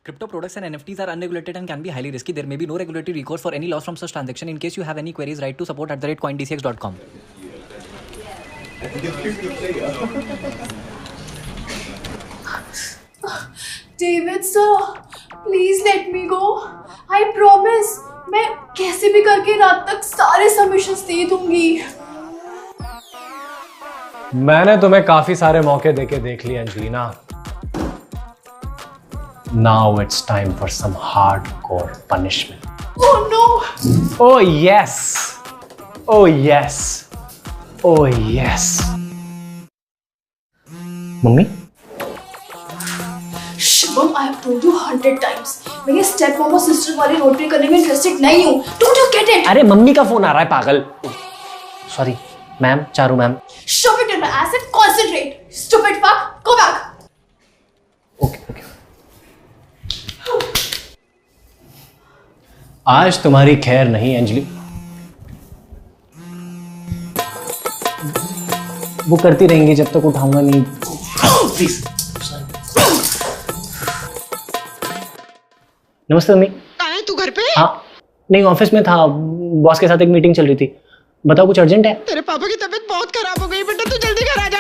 Crypto products and NFTs are unregulated and can be highly risky. There may be no regulatory recourse for any loss from such transaction. In case you have any queries, write to support@coindcx.com. David sir, please let me go. I promise. मैं कैसे भी करके रात तक सारे submissions दे दूंगी. मैंने तुम्हें काफी सारे मौके देके देख लिए Angelina. Now it's time for some hardcore punishment. Oh no! Oh yes! Oh yes! Oh yes! Mummy? Shivam, I have told you 100 times. मैं ये स्टेप मॉम और सिस्टर वाली नोटरी करने में इंटरेस्टेड नहीं हूँ. Don't you get it? अरे mummy का फोन आ रहा है पागल. Sorry, ma'am, Charu ma'am. Shove it in my ass and concentrate. Stupid fuck, go back. Okay. आज तुम्हारी खैर नहीं अंजलि. वो करती रहेंगी जब तक उठाऊंगा नहीं. प्लीज. नमस्ते मम्मी. कहाँ है तू? घर पे? हाँ, नहीं ऑफिस में था. बॉस के साथ एक मीटिंग चल रही थी. बताओ, कुछ अर्जेंट है? तेरे पापा की तबीयत बहुत खराब हो गई बेटा, तू जल्दी घर आ जा.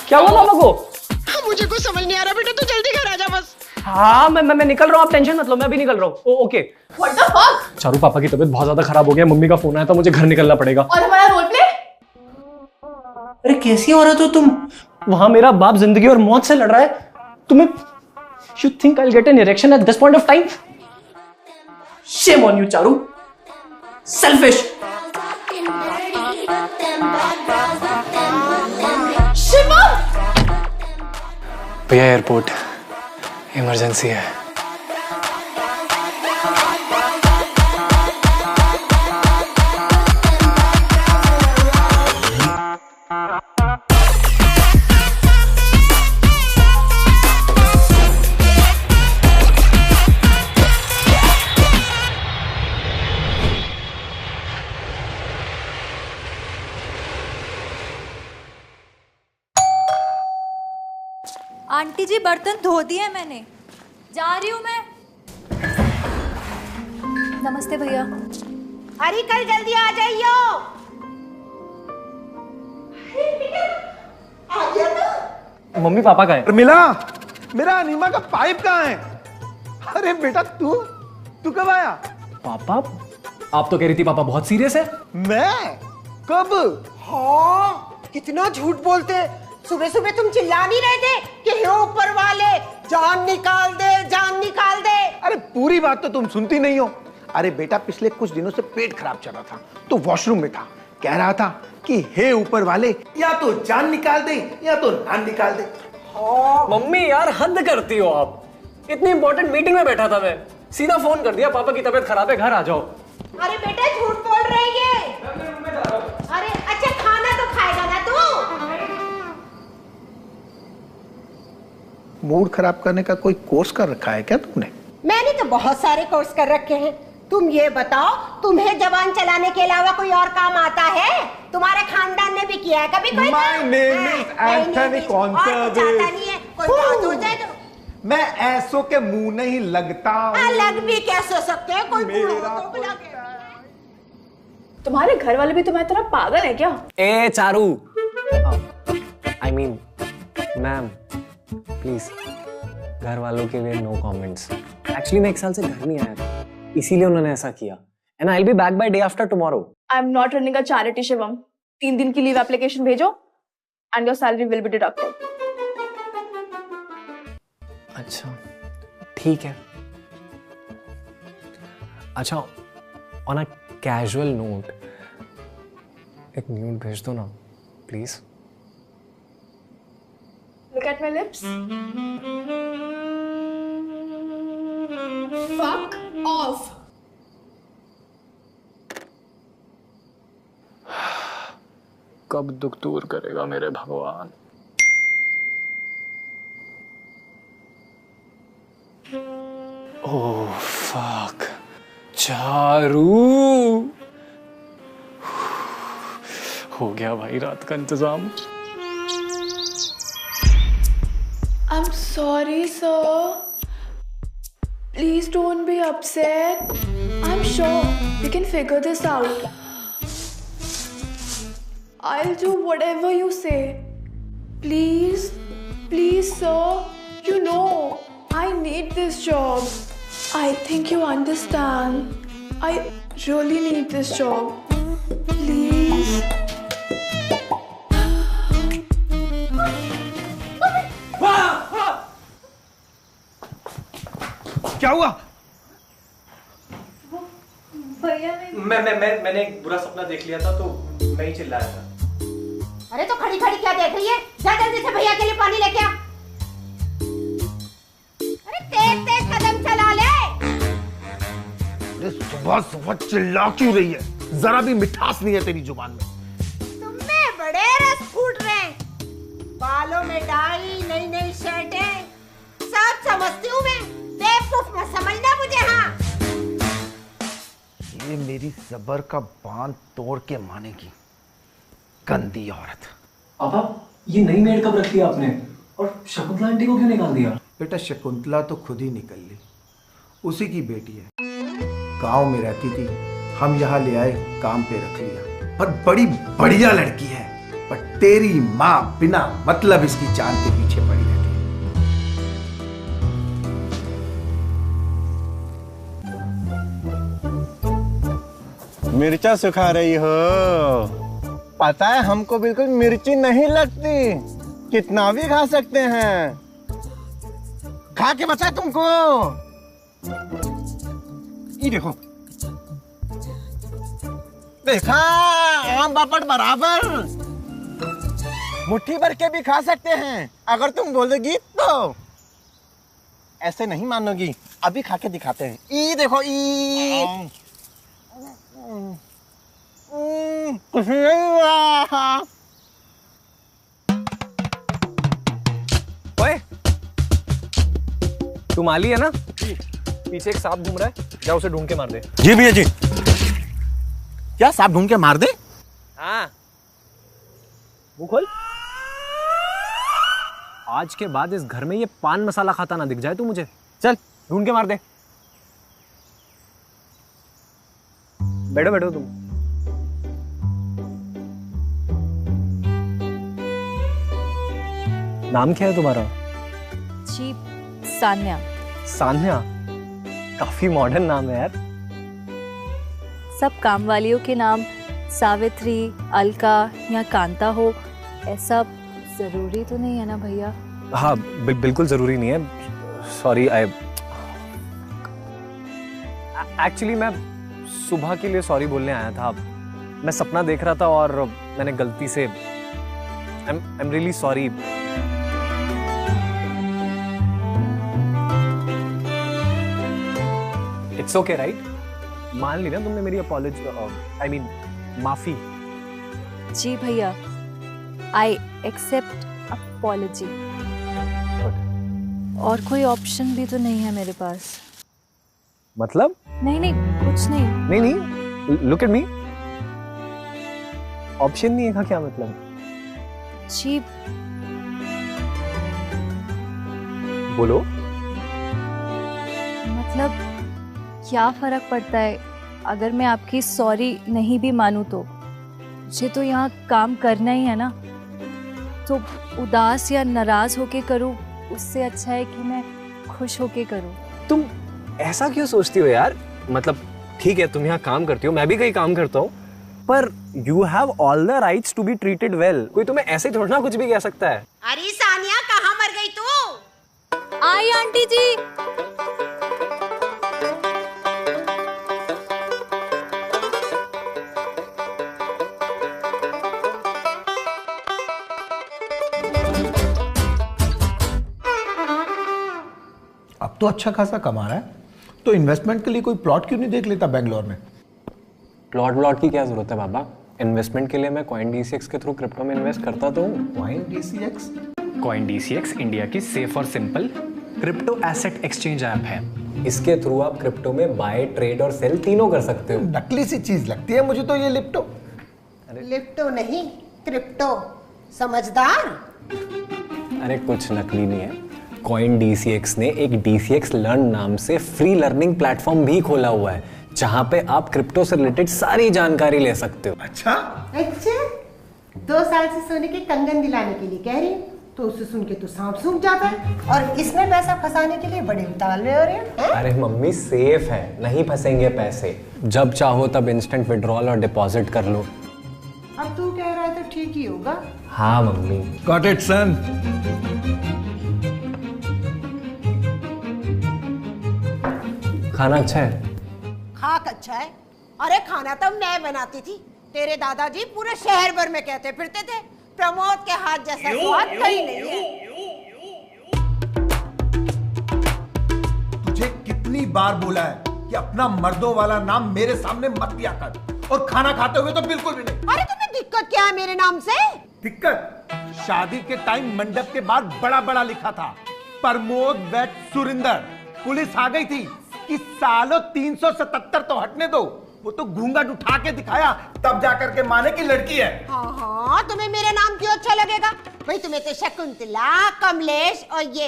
क्या हुआ पापा को? मुझे कुछ समझ नहीं आ रहा बेटा, तू जल्दी घर आ जा बस. हाँ, मैं निकल रहा हूँ. आप टेंशन मत लो, मैं अभी निकल रहा हूँ. Okay. What the fuck? Charu, पापा की तबीयत बहुत ज्यादा खराब हो गई है. मम्मी का फोन आया था, मुझे घर निकलना पड़ेगा. और हमारा रोल प्ले? अरे कैसी हो रहा हो तुम? वहां मेरा बाप जिंदगी और मौत से लड़ रहा है. तुम्हें You think I'll get an erection at this point of time? Shame on you, Charu. Selfish. Shivam! भैया एयरपोर्ट इमरजेंसी है. आंटी जी, बर्तन धो दिए मैंने. जा रही हूँ मैं. नमस्ते भैया. अरे कल जल्दी आ जाइयो. आ गया ना? मम्मी पापा कहाँ हैं? मिला मेरा अनीमा का पाइप कहाँ है? अरे बेटा तू कब आया? पापा, आप तो कह रही थी पापा बहुत सीरियस है. मैं कब? हाँ, कितना झूठ बोलते. सुबह सुबह तुम चिल्ला नहीं रहे थे कि हे ऊपर वाले जान निकाल दे, जान निकाल दे. अरे पूरी बात तो तुम सुनती नहीं हो. अरे बेटा, पिछले कुछ दिनों से पेट खराब चल रहा था तो वॉशरूम में था. कह रहा था कि हे ऊपर वाले या तो जान निकाल दे या तो नान निकाल दे. मम्मी यार, हद करती हो आप. इतनी इंपॉर्टेंट मीटिंग में बैठा था मैं, सीधा फोन कर दिया पापा की तबीयत खराब है, घर आ जाओ. अरे बेटा झूठ बोल रही है. अरे अच्छा, खाना तो खाएगा ना तू? मूड खराब करने का कोई कोर्स कर रखा है क्या तुमने? मैंने तो बहुत सारे कोर्स कर रखे हैं. तुम ये बताओ, तुम्हें जबान चलाने के अलावा कोई और काम आता है? तुम्हारे खानदान ने भी किया है कभी कोई? My name is Anthony Conserve. नहीं है कोई बात हो जाए तो. मैं ऐसो के मुंह नहीं लगता. लग भी कैसे सकते हैं? कोई बूढ़ा तो बुला के. तुम्हारे घर वाले भी तुम्हारी तरह पागल है क्या? ए Charu, I mean, ma'am please, घर वालों के लिए नो कमेंट्स. एक्चुअली मैं एक साल से घर नहीं आया था, इसीलिए उन्होंने ऐसा किया. And I will be back by day after tomorrow. I am not running a charity Shivam. 3 दिन की लीव एप्लीकेशन भेजो and your salary will be deducted. अच्छा ठीक है. अच्छा, ऑन अ कैजुअल नोट एक न्यूड भेज दो ना please. Look at my lips. Fuck off. कब दुख दूर करेगा मेरे भगवान. Oh fuck. चारू, हो गया भाई रात का इंतजाम. I'm sorry, sir. Please don't be upset. I'm sure we can figure this out. I'll do whatever you say. Please, please, sir. You know, I need this job. I think you understand. I really need this job. Please. क्या हुआ? भैया मैंने एक बुरा सपना देख लिया था तो मैं ही चिल्लाया था। अरे तो खड़ी खड़ी क्या देख रही है? जा जल्दी से भैया के लिए पानी लेके आ। अरे तेज तेज कदम चला ले। अरे सुबह सुबह चिल्ला क्यों रही है? जरा भी मिठास नहीं है तेरी जुबान में। तुम्हें बड़े रस फूट रहे हैं। बालों में डाई, नई नई शर्टें, सब समझती हूँ मैं। बेवकूफ मत समझना मुझे। हाँ, ये मेरी सबर का बांध तोड़ के मानेगी, गंदी औरत। पापा, ये नई मेड कब रखी आपने? और शकुंतला आंटी को क्यों निकाल दिया? बेटा शकुंतला तो खुद ही निकल ली, उसी की बेटी है। गांव में रहती थी, हम यहाँ ले आए, काम पे रख लिया। पर बड़ी बढ़िया लड़की है, पर तेरी माँ बिना मतलब इसकी जान के पीछे पड़ी रहती है। मिर्चा सुखा रही हो? पता है हमको बिल्कुल मिर्ची नहीं लगती, कितना भी खा सकते हैं। खा के बचा तुमको। ये देखो, देखा, आम पापड़ बराबर। मुट्ठी भर के भी खा सकते हैं अगर तुम बोलोगी तो। ऐसे नहीं मानोगी, अभी खा के दिखाते हैं। ई देखो, ई कुछ नहीं हुआ। ओए, तू माली है ना? पीछे एक सांप घूम रहा है, जा उसे ढूंढ के मार दे। जी भैया जी। क्या सांप ढूंढ के मार दे? हाँ, मुंह खोल। आज के बाद इस घर में ये पान मसाला खाता ना दिख जाए तू मुझे। चल ढूंढ के मार दे। बैठो बैठो तुम। नाम क्या है तुम्हारा? जी, सान्या। सान्या, काफी मॉडर्न नाम है यार। सब काम वालियों के नाम सावित्री, अलका या कांता हो, ऐसा जरूरी तो नहीं है ना भैया? हाँ, बिल्कुल जरूरी नहीं है। सॉरी, एक्चुअली मैं सुबह के लिए सॉरी बोलने आया था। मैं सपना देख रहा था और मैंने गलती से I am really sorry. It's okay right? मान ली ना तुमने मेरी अपॉलॉजी, आई मीन माफी? जी भैया, आई एक्सेप्ट अपॉलजी। और कोई ऑप्शन भी तो नहीं है मेरे पास। मतलब? नहीं नहीं, कुछ नहीं। नहीं नहीं, लुक एट मी। ऑप्शन नहीं है का क्या मतलब? जी, बोलो। मतलब क्या फर्क पड़ता है अगर मैं आपकी सॉरी नहीं भी मानूं तो? मुझे तो यहाँ काम करना ही है ना, तो उदास या नाराज होके करूँ उससे अच्छा है कि मैं खुश होके करूँ। तुम ऐसा क्यों सोचती हो यार? मतलब ठीक है, तुम यहाँ काम करती हो, मैं भी कहीं काम करता हूँ, पर you have all the rights to be treated well. कोई तुम्हें ऐसे थोड़ा ना कुछ भी कह सकता है। अरे सानिया, कहाँ मर गई तू? आई आंटी जी। अब तो अच्छा खासा कमा रहा है, तो इन्वेस्टमेंट के लिए कोई प्लॉट क्यों नहीं देख लेता बेंगलोर में? प्लॉट की क्या जरूरत है बाबा? इन्वेस्टमेंट के लिए मैं CoinDCX के थ्रू क्रिप्टो में इन्वेस्ट करता तो हूँ। CoinDCX? CoinDCX इंडिया की सेफ और simple crypto asset exchange app है। इसके थ्रू आप क्रिप्टो में बाय, ट्रेड और सेल तीनों कर सकते हो। नकली सी चीज लगती है मुझे तो ये लिप्टो। लिप्टो नहीं, क्रिप्टो। समझदार। अरे कुछ नकली नहीं है, कॉइन DCX ने एक DCX लर्न नाम से फ्री लर्निंग प्लेटफॉर्म भी खोला हुआ है, जहां पे आप क्रिप्टो से रिलेटेड सारी जानकारी ले सकते हो। अच्छा 2 साल से सोने के कंगन दिलाने के लिए कह रही हूँ, तो उसे सुन के तो सांप सूख जाता है, और इसमें पैसा फंसाने के लिए बड़े उतावल में हो रहे हैं। अरे मम्मी सेफ है, नहीं फंसेंगे पैसे। जब चाहो तब इंस्टेंट विड्रॉल और डिपॉजिट कर लो। अब तू कह रहा है तो ठीक ही होगा। हाँ मम्मी। गॉट इट सन। खाना अच्छा है? खाक अच्छा है। अरे खाना तो मैं बनाती थी, तेरे दादाजी पूरे शहर भर में कहते फिरते थे प्रमोद के हाथ जैसा स्वाद कहीं नहीं है। तुझे कितनी बार बोला है कि अपना मर्दों वाला नाम मेरे सामने मत लिया कर, और खाना खाते हुए तो बिल्कुल भी नहीं। अरे तुम्हें दिक्कत क्या है मेरे नाम से? दिक्कत? शादी के टाइम मंडप के बाद बड़ा बड़ा लिखा था प्रमोद वेट सुरिंदर। पुलिस आ गई थी कि सालों 377 तो हटने दो, वो तो घूंघट उठा के दिखाया, तब जाकर के माने की लड़की है। हाँ, तुम्हें मेरा नाम क्यों अच्छा लगेगा? भाई तुम्हें तो शकुंतला, कमलेश और ये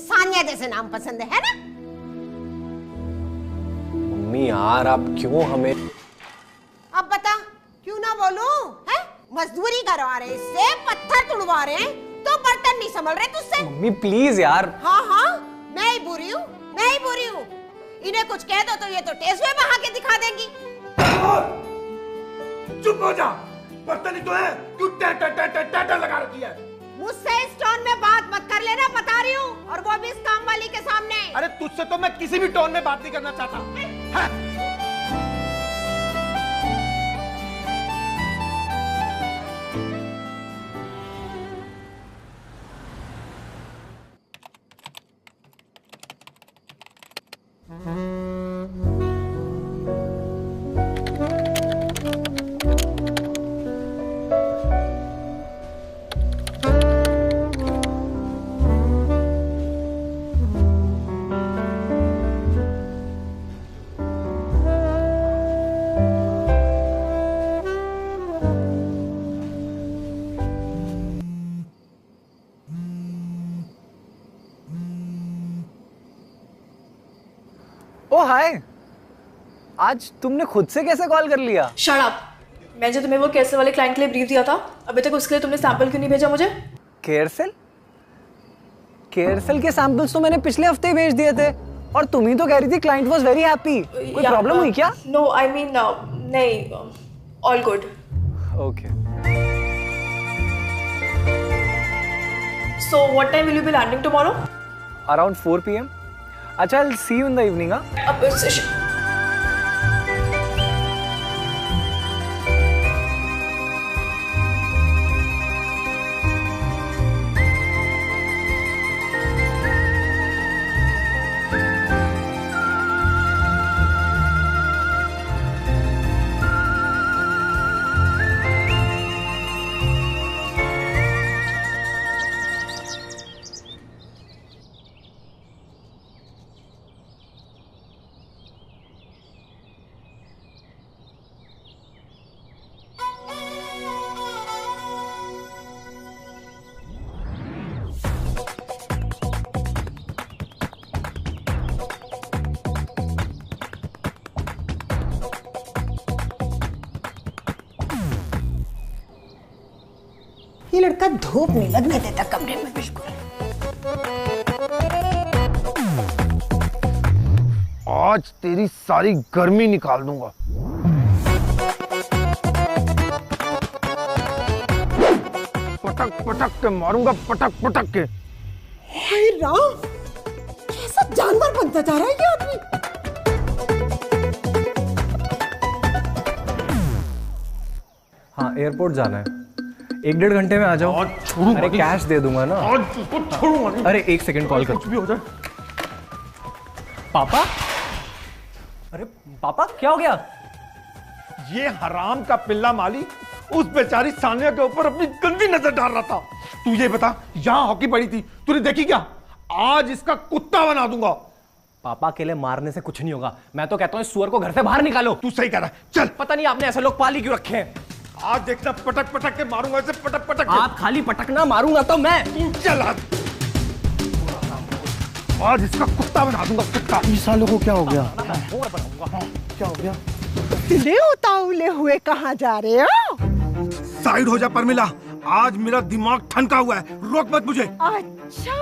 सानिया जैसे नाम पसंद है ना? मम्मी यार आप क्यों हमें। अब बता क्यों ना बोलूं? है मजदूरी करवा रहे इससे, पत्थर तुड़वा रहे हैं, तो बर्तन नहीं संभल रहे तुझसे। मम्मी प्लीज यार। हाँ मैं ही बुरी हूँ, मैं ही बुरी हूँ। इन्हें कुछ कह दो तो ये तो टेसवे बहा के दिखा देंगी। चुप हो जा, बर्तन ही तो है, क्यों टैटर लगा रखी है? मुझसे इस टोन में बात मत कर लेना, बता रही हूँ, और वो भी इस काम वाली के सामने। अरे तुझसे तो मैं किसी भी टोन में बात नहीं करना चाहता है। ओ हाय, आज तुमने खुद से कैसे कॉल कर लिया? Shut up. मैं जो तुम्हें वो कैसे वाले क्लाइंट के लिए ब्रीफ दिया था, अभी तक उसके लिए तुमने सैंपल क्यों नहीं भेजा मुझे? केयरसेल के सैंपल्स तो मैंने पिछले हफ्ते ही भेज दिए थे, और तुम ही तो कह रही थी क्लाइंट वाज वेरी हैप्पी। कोई प्रॉब्लम हुई क्या? नो आई मीन नहीं, all good. Okay. So what time will you be landing tomorrow? Around 4 PM। अच्छा, I'll see you in the evening, हाँ? ये लड़का धूप नहीं लगने देता कमरे में बिल्कुल। आज तेरी सारी गर्मी निकाल दूंगा। पटक पटक के मारूंगा, पटक पटक के। हाय राम, कैसा जानवर बनता जा रहा है ये आदमी। हाँ, एयरपोर्ट जाना है, 1-1.5 घंटे में आ जाओ। अरे कैश दे दूंगा ना। अरे 1 सेकंड कॉल कर। कुछ भी हो जाए। पापा? अरे पापा क्या हो गया? ये हराम का पिल्ला माली उस बेचारी सानिया के ऊपर अपनी गंदी नजर डाल रहा था। तू ये बता, यहां हॉकी पड़ी थी, तूने देखी क्या? आज इसका कुत्ता बना दूंगा। पापा अकेले मारने से कुछ नहीं होगा। मैं तो कहता हूँ इस सुअर को घर से बाहर निकालो। तू सही कह रहा है, चल। पता नहीं आपने ऐसे लोग पाली क्यों रखे हैं। आज देखना, पटक पटक के मारूंगा इसे, पटक पटक के। आप खाली पटकना, मारूंगा तो मैं। तू चल। आज इसका कुत्ता बना दूंगा, कुत्ता। इस सालों को क्या हो गया? क्या हो गया? इतने उतावले हुए कहाँ जा रहे हो? साइड हो जा परमिला, आज मेरा दिमाग ठनका हुआ है, रोक मत मुझे। अच्छा,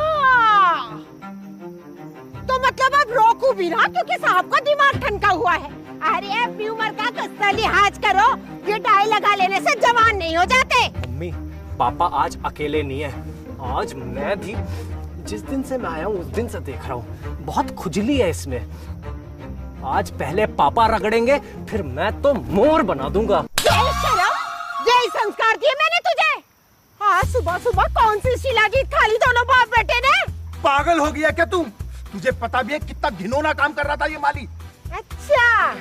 तो मतलब अब रोकू भी ना, क्योंकि साहब का दिमाग ठनका हुआ है। अरे अपनी उम्र का कसता लिहाज करो, ये डाई लगा लेने से जवान नहीं हो जाते। मम्मी, पापा आज अकेले नहीं है, आज मैं भी जिस दिन से मैं आया हूँ उस दिन से देख रहा हूँ, बहुत खुजली है इसमें। आज पहले पापा रगड़ेंगे, फिर मैं तो मोर बना दूंगा। यही संस्कार दिए मैंने तुझे। आज सुबह सुबह कौन सी शिलाजीत खा ली दोनों बाप बेटे ने? पागल हो गया क्या तू? तुझे पता भी है कितना घिनौना काम कर रहा था ये माली? अच्छा,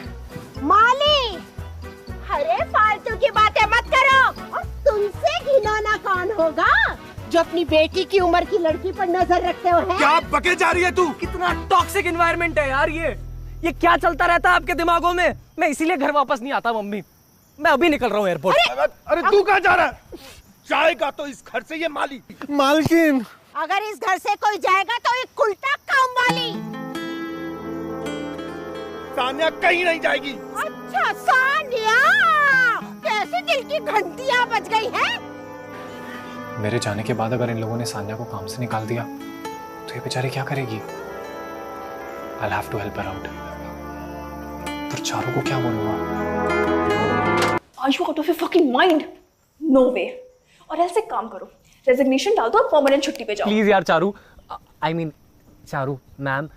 माली, अरे फालतू की बातें मत करो। और तुमसे घिनौना कौन होगा जो अपनी बेटी की उम्र की लड़की पर नजर रखते हो? क्या बके जा रही है तू? कितना टॉक्सिक एनवायरनमेंट है यार ये क्या चलता रहता है आपके दिमागों में? मैं इसीलिए घर वापस नहीं आता मम्मी, मैं अभी निकल रहा हूँ एयरपोर्ट। अरे तू कहाँ जा रहा है? जाएगा तो इस घर से ये माली। मालकिन, अगर इस घर से कोई जाएगा तो एक उल्टा काम वाली। सानिया कहीं नहीं जाएगी। अच्छा सानिया, कैसे दिल की घंटियां बज गई हैं? मेरे जाने के बाद अगर इन लोगों ने सान्या को काम से निकाल दिया तो ये बेचारी क्या करेगी? I'll have to help her out. पर चारों को क्या बोलूँगा? Are you out of your fucking mind? No way. और ऐसे काम करो, रेजिग्नेशन डाल दो और परमानेंट छुट्टी पे जाओ। प्लीज यार Charu, I mean Charu ma'am,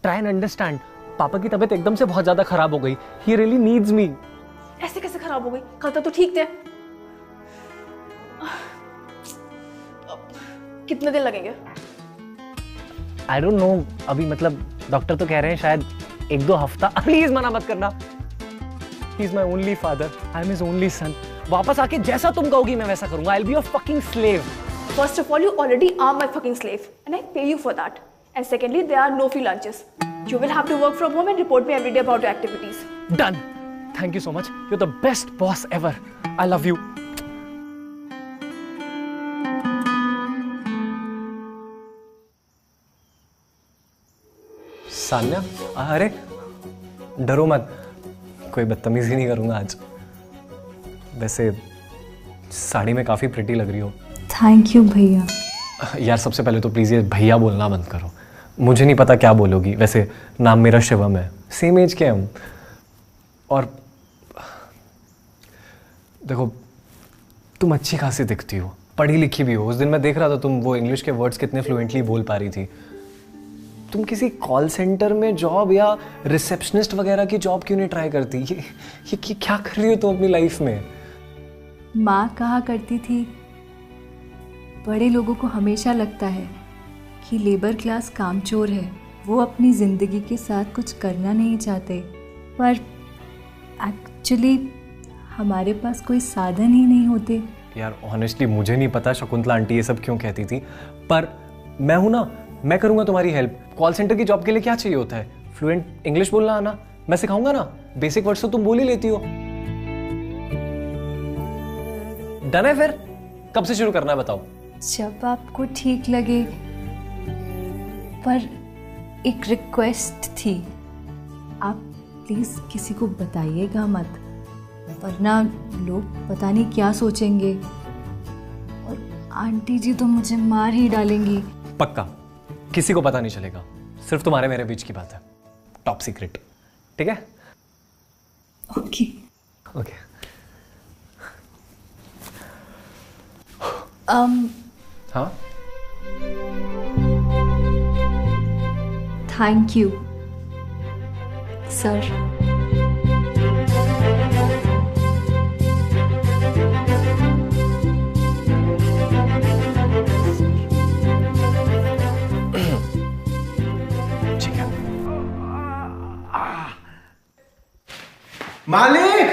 try and understand. पापा की तबीयत एकदम से बहुत ज्यादा खराब हो गई। He really needs me. ऐसे कैसे खराब हो गई? कल तक तो ठीक थे। कितने दिन लगेंगे? I don't know, अभी मतलब डॉक्टर तो कह रहे हैं शायद 1-2 हफ्ता। प्लीज मना मत करना। He is my only father. I am his only son. वापस आके जैसा तुम कहोगी मैं वैसा करूंगा। I'll be your fucking slave. First of all, you already are my fucking slave, and I pay you for that. And secondly, there are no free lunches. You will have to work from home and report me every day about your activities. Done. Thank you so much. You're the best boss ever. I love you. Sanya, अरे डरो मत, कोई बदतमीजी नहीं करूंगा आज। वैसे साड़ी में काफी प्रिटी लग रही हो। थैंक यू भैया। यार सबसे पहले तो प्लीज ये भैया बोलना बंद करो, मुझे नहीं पता क्या बोलोगी। वैसे नाम मेरा शिवम है, सेम एज के हम। और देखो तुम अच्छी खासी दिखती हो, पढ़ी लिखी भी हो। उस दिन मैं देख रहा था तुम वो इंग्लिश के वर्ड्स कितने फ्लुएंटली बोल पा रही थी। तुम किसी कॉल सेंटर में जॉब या रिसेप्शनिस्ट वगैरह की जॉब क्यों नहीं ट्राई करती? ये क्या कर रही हो तुम अपनी लाइफ में? माँ कहा करती थी, बड़े लोगों को हमेशा लगता है कि लेबर क्लास कामचोर है, वो अपनी ज़िंदगी के साथ कुछ करना नहीं चाहते। पर एक्चुअली हमारे पास कोई साधन ही नहीं होते। यार ऑनेस्टली मुझे नहीं पता शकुंतला आंटी ये सब क्यों कहती थी, पर मैं हूं ना, मैं करूंगा तुम्हारी हेल्प। कॉल सेंटर की जॉब के लिए क्या चाहिए होता है? फ्लुएंट इंग्लिश बोलना आना, मैं सिखाऊंगा ना। बेसिक वर्ड्स तो तुम बोल ही लेती हो। डन है फिर? कब से शुरू करना है बताओ? जब आपको ठीक लगे। पर एक रिक्वेस्ट थी, आप प्लीज किसी को बताइएगा मत, वरना लोग पता नहीं क्या सोचेंगे और आंटी जी तो मुझे मार ही डालेंगी। पक्का किसी को पता नहीं चलेगा, सिर्फ तुम्हारे मेरे बीच की बात है, टॉप सीक्रेट। ठीक है? Okay okay. हाँ, थैंक यू सर। ठीक है। मालिक,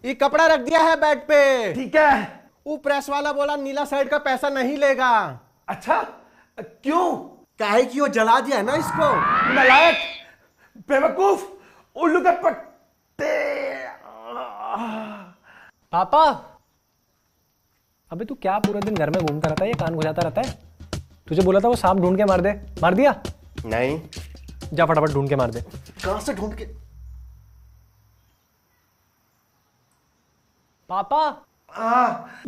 ये कपड़ा रख दिया है बेड पे। ठीक है। वो प्रेस वाला बोला नीला साइड का पैसा नहीं लेगा। अच्छा क्यों? काहे कि वो जला दिया है ना इसको। नालायक, बेवकूफ, उल्लू के पट्टे। पापा, अबे तू क्या पूरा दिन घर में घूमता रहता है, ये कान घुजाता रहता है? तुझे बोला था वो सांप ढूंढ के मार दे, मार दिया? नहीं। जा फटाफट ढूंढ के मार दे। कहां से ढूंढ के? पापा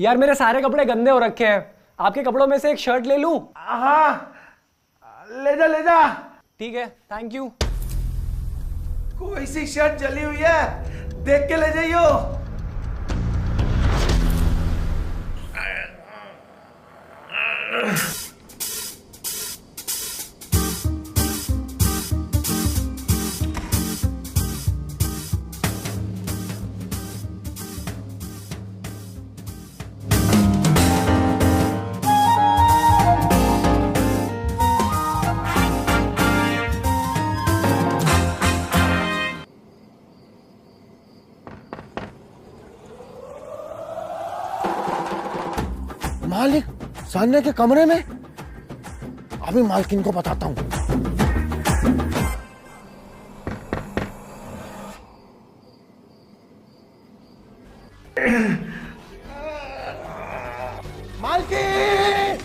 यार मेरे सारे कपड़े गंदे हो रखे हैं, आपके कपड़ों में से एक शर्ट ले लूं? हाँ, ले जा ले जा। ठीक है, थैंक यू। कोई सी शर्ट जली हुई है, देख के ले जाइयो। मालिक सान्या के कमरे में? अभी मालकिन को बताता हूँ। मालकिन,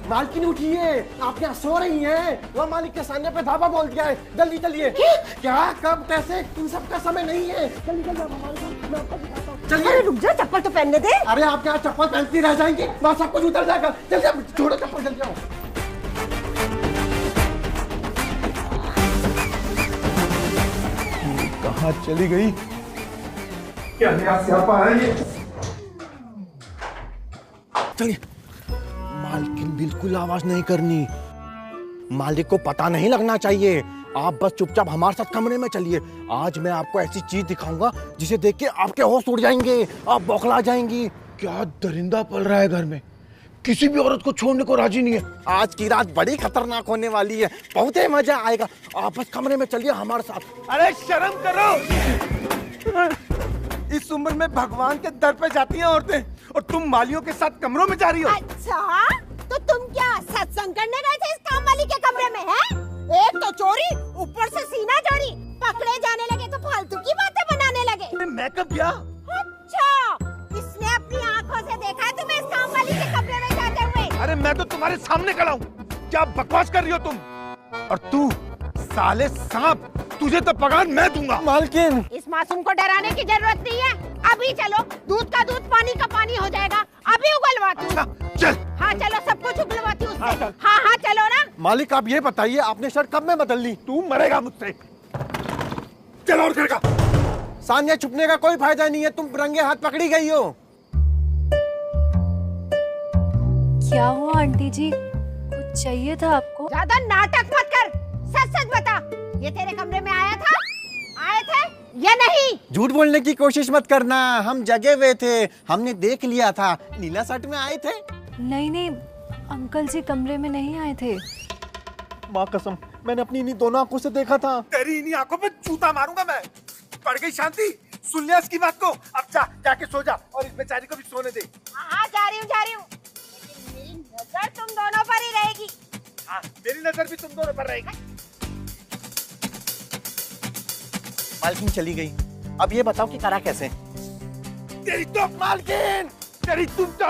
मालकिन उठिए, आप यहाँ सो रही हैं। वह मालिक के सान्या पे धावा बोल दिया है, जल्दी चलिए। क्या, कब, कैसे, इन सब का समय नहीं है। जल्दी जल्दी मैं आपको दिखाता हूँ। चलिए। अरे रुक जा, चप्पल तो पहनने दे। अरे आप क्या चप्पल पहनती रह जाएंगी, वहाँ सब कुछ उतर जाएगा। जल्दी आप छोड़ो चप्पल, जल्दी आओ। कहाँ चली गई? क्या नया स्यापा है ये? चलिए। मालकिन बिल्कुल आवाज नहीं करनी, मालिक को पता नहीं लगना चाहिए। आप बस चुपचाप हमारे साथ कमरे में चलिए। आज मैं आपको ऐसी चीज दिखाऊंगा जिसे देख के आपके होश उड़ जाएंगे, आप बौखला जाएंगी। क्या दरिंदा पल रहा है घर में, किसी भी औरत को छोड़ने को राजी नहीं है। आज की रात बड़ी खतरनाक होने वाली है, बहुत ही मजा आएगा। आप बस कमरे में चलिए हमारे साथ। अरे शर्म करो, इस उम्र में भगवान के दर पे जाती हैं औरतें, और तुम मालियों के साथ कमरों में जा रही हो। अच्छा, तो तुम क्या सत्संग करने गए थे इस काम वाली के कमरे में? हैं? एक तो चोरी, ऊपर से सीना चोरी। पकड़े जाने लगे तो फालतू की बातें बनाने लगे। मैं कब गया? अच्छा, इसने अपनी आंखों से देखा है तुम्हें इस काम वाली के कमरे में जाते हुए। अरे मैं तो तुम्हारे सामने खड़ा हूँ, क्या बकवास कर रही हो तुम? और तू साले सांप, तुझे तो पगार मैं दूंगा। मालकिन, इस मासूम को डराने की जरूरत नहीं है। अभी चलो, दूध का दूध पानी का पानी हो जाएगा। अभी उगलवाती हूँ। चल। हाँ चलो, सब कुछ उगलवाती हूँ उससे। हाँ चलो ना। मालिक आप ये बताइए, आपने शर्ट कब में बदल ली? तू मरेगा मुझसे। चलो और करेगा। सान्या छुपने का कोई फायदा नहीं है, तुम रंगे हाथ पकड़ी गई हो। क्या हुआ आंटी जी, कुछ चाहिए था आपको? ज्यादा नाटक मत कर, सच सच बता, ये तेरे कमरे में आया था? आए थे या नहीं? झूठ बोलने की कोशिश मत करना, हम जगे हुए थे, हमने देख लिया था। नीला शर्ट में आए थे? नहीं, अंकल जी कमरे में नहीं आए थे। माँ कसम, मैंने अपनी इन्हीं दोनों आंखों से देखा था। तेरी इन्हीं आंखों पे जूता मारूंगा मैं। पड़ गई शांति? सुन लिया इसकी बात को? अब जाके सो जा, और इस बेचारी को भी सोने दे। हाँ जा रही हूँ। लेकिन मेरी नजर तुम दोनों पर ही रहेगी। हाँ, मेरी नजर भी तुम दोनों पर रहेगी। मालकिन चली गई, अब ये बताओ कि करा कैसे? तेरी तो मालकिन, तेरी तुम तो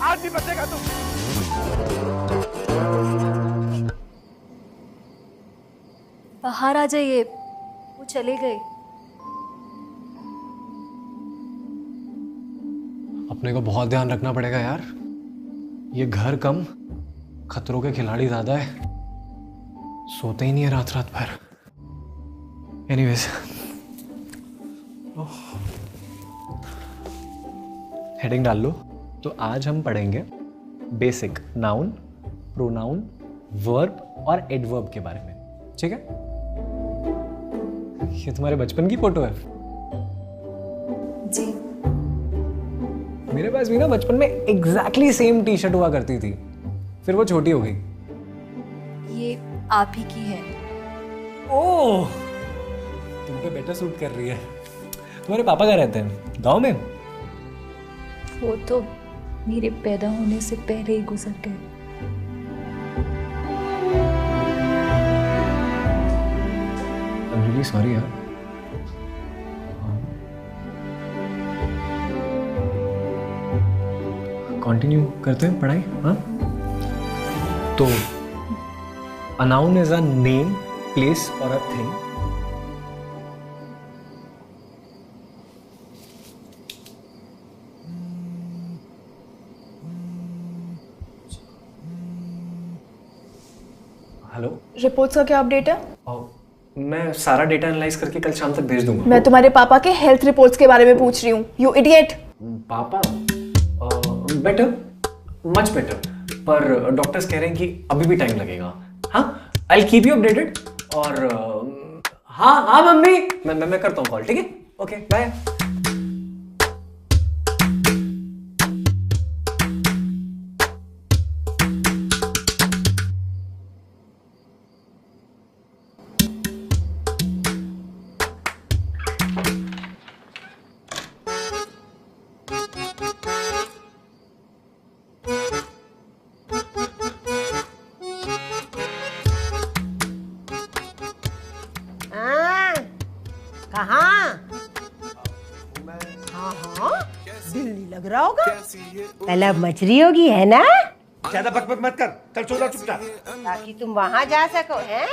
आज भी बचेगा तुम। बाहर आ जाइए, वो चले गए। अपने को बहुत ध्यान रखना पड़ेगा यार, ये घर कम, खतरों के खिलाड़ी ज्यादा है। सोते ही नहीं है रात रात भर। एनीवेज, हेडिंग डाल लो। तो आज हम पढ़ेंगे बेसिक नाउन, प्रोनाउन, वर्ब और एडवर्ब के बारे में, ठीक है? ये तुम्हारे बचपन की फोटो है? जी। मेरे पास भी ना बचपन में एग्जैक्टली सेम टी शर्ट हुआ करती थी, फिर वो छोटी हो गई। ये आप ही की है। ओह, तुम पे बेटर सूट कर रही है। तुम्हारे पापा कहाँ रहते हैं? गांव में? वो तो मेरे पैदा होने से पहले ही गुजर गए। I'm really sorry यार। कंटिन्यू करते हैं पढ़ाई। हाँ, तो a noun is a name, place or a thing. Hello, reports का क्या अपडेट है? मैं सारा डेटा एनालाइज करके कल शाम तक भेज दूंगा। मैं तुम्हारे पापा के हेल्थ रिपोर्ट्स के बारे में पूछ रही हूँ, यू इडियट। पापा बेटर, मच बेटर, पर डॉक्टर्स कह रहे हैं कि अभी भी टाइम लगेगा। हाँ, आई कीप यू अपडेटेड। और हाँ मम्मी, मैं करता हूँ कॉल, ठीक है? Okay bye. दिल नहीं लग रहा होगा। तलब मछली होगी है ना? ज्यादा बकबक मत कर, चल सो जा चुपचाप। ताकि तुम वहाँ जा सको, हैं?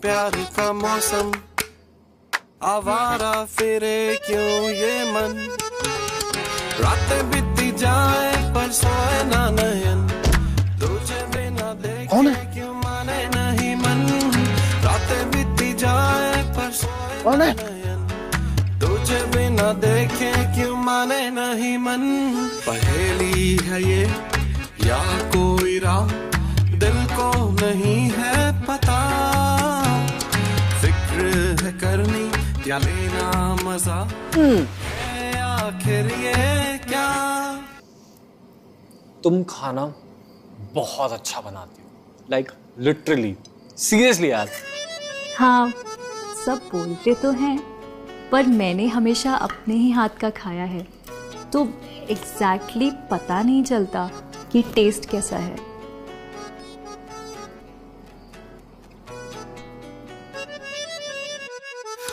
प्यार का मौसम आवारा फिरे क्यों ये मन, रातें बीती जाए पर सोए ना नयन, तुझे बिना देखे क्यों माने नहीं मन, रातें बीती जाए पर सोए ना नयन, तुझे बिना देखे क्यों माने नहीं मन। पहेली है ये या कोई राह, दिल को नहीं है पता, फिक्र है करनी या लेना मजा, आखिर ये क्या। तुम खाना बहुत अच्छा बनाती हो, लाइक लिटरली, सीरियसली यार। हाँ, सब बोलते तो हैं, पर मैंने हमेशा अपने ही हाथ का खाया है, तो एग्जैक्टली पता नहीं चलता कि टेस्ट कैसा है।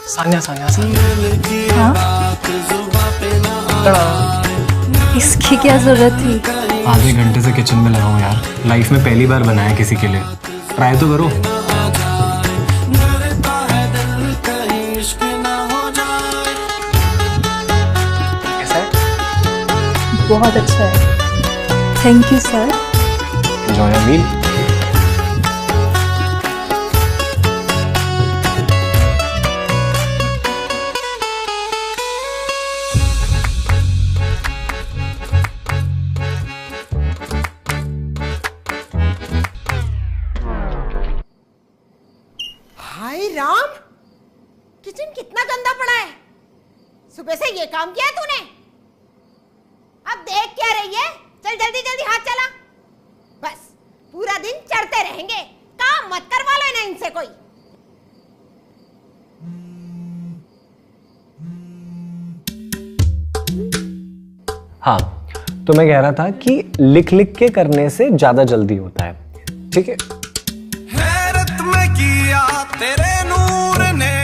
सान्या इसकी क्या जरूरत थी? आधे घंटे से किचन में लगा हूँ यार, लाइफ में पहली बार बनाया किसी के लिए, ट्राई तो करो। कैसा है? बहुत अच्छा है, thank you sir. Enjoy your meal. हाय राम, किचन कितना गंदा पड़ा है। सुबह से ये काम किया है तूने? अब देख क्या रही है? चल जल्दी जल्दी हाथ चला। बस पूरा दिन चढ़ते रहेंगे, काम मत करवा लो ना इनसे कोई। हाँ, तो मैं कह रहा था कि लिख लिख के करने से ज्यादा जल्दी होता है, ठीक है? हैरत में किया तेरे नूर ने,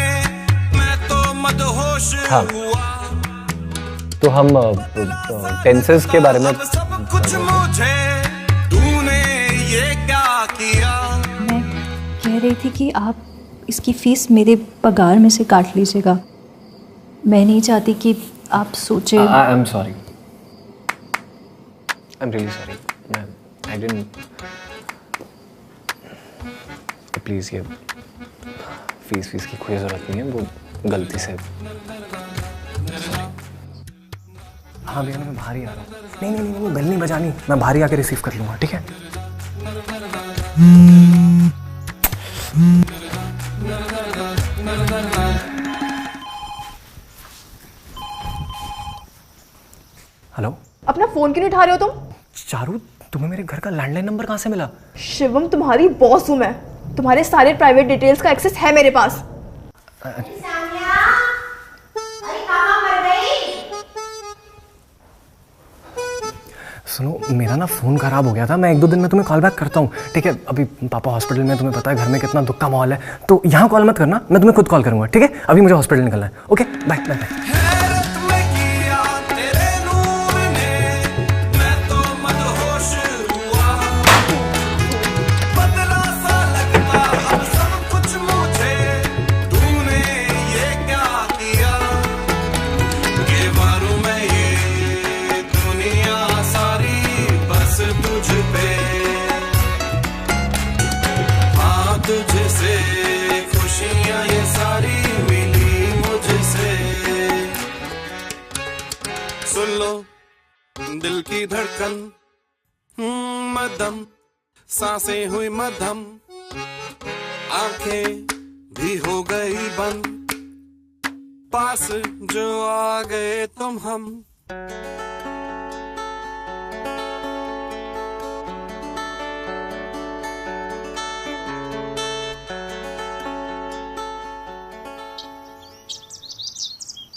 मैं तो मदहोश हुआ। तो हम टेंसेस के बारे में सब कुछ मुझे तूने ये क्या किया। मैं कह रही थी कि आप इसकी फीस मेरे पगार में से काट लीजिएगा। मैं नहीं चाहती कि आप सोचे। I am sorry, I am really sorry. I didn't, please ये फीस की कोई जरूरत नहीं है, वो गलती से। हाँ भैया, मैं बाहर ही आ रहा हूँ। नहीं, वो बेल नहीं बजानी, मैं बाहर ही आके रिसीव कर लूंगा, ठीक है? हेलो, अपना फोन क्यों नहीं उठा रहे हो तुम? चारू, तुम्हें मेरे घर का लैंडलाइन नंबर कहाँ से मिला? शिवम, तुम्हारी बॉस हूँ मैं, तुम्हारे सारे प्राइवेट डिटेल्स का एक्सेस है मेरे पास। सुनो, मेरा ना फ़ोन ख़राब हो गया था, मैं 1-2 दिन में तुम्हें कॉल बैक करता हूँ, ठीक है? अभी पापा हॉस्पिटल में, तुम्हें पता है घर में कितना दुख का माहौल है, तो यहाँ कॉल मत करना, मैं तुम्हें खुद कॉल करूँगा, ठीक है? अभी मुझे हॉस्पिटल निकलना है। Okay, bye bye bye. की धड़कन मदम, सांसें हुई मध्यम, आंखें भी हो गई बंद, पास जो आ गए तुम हम।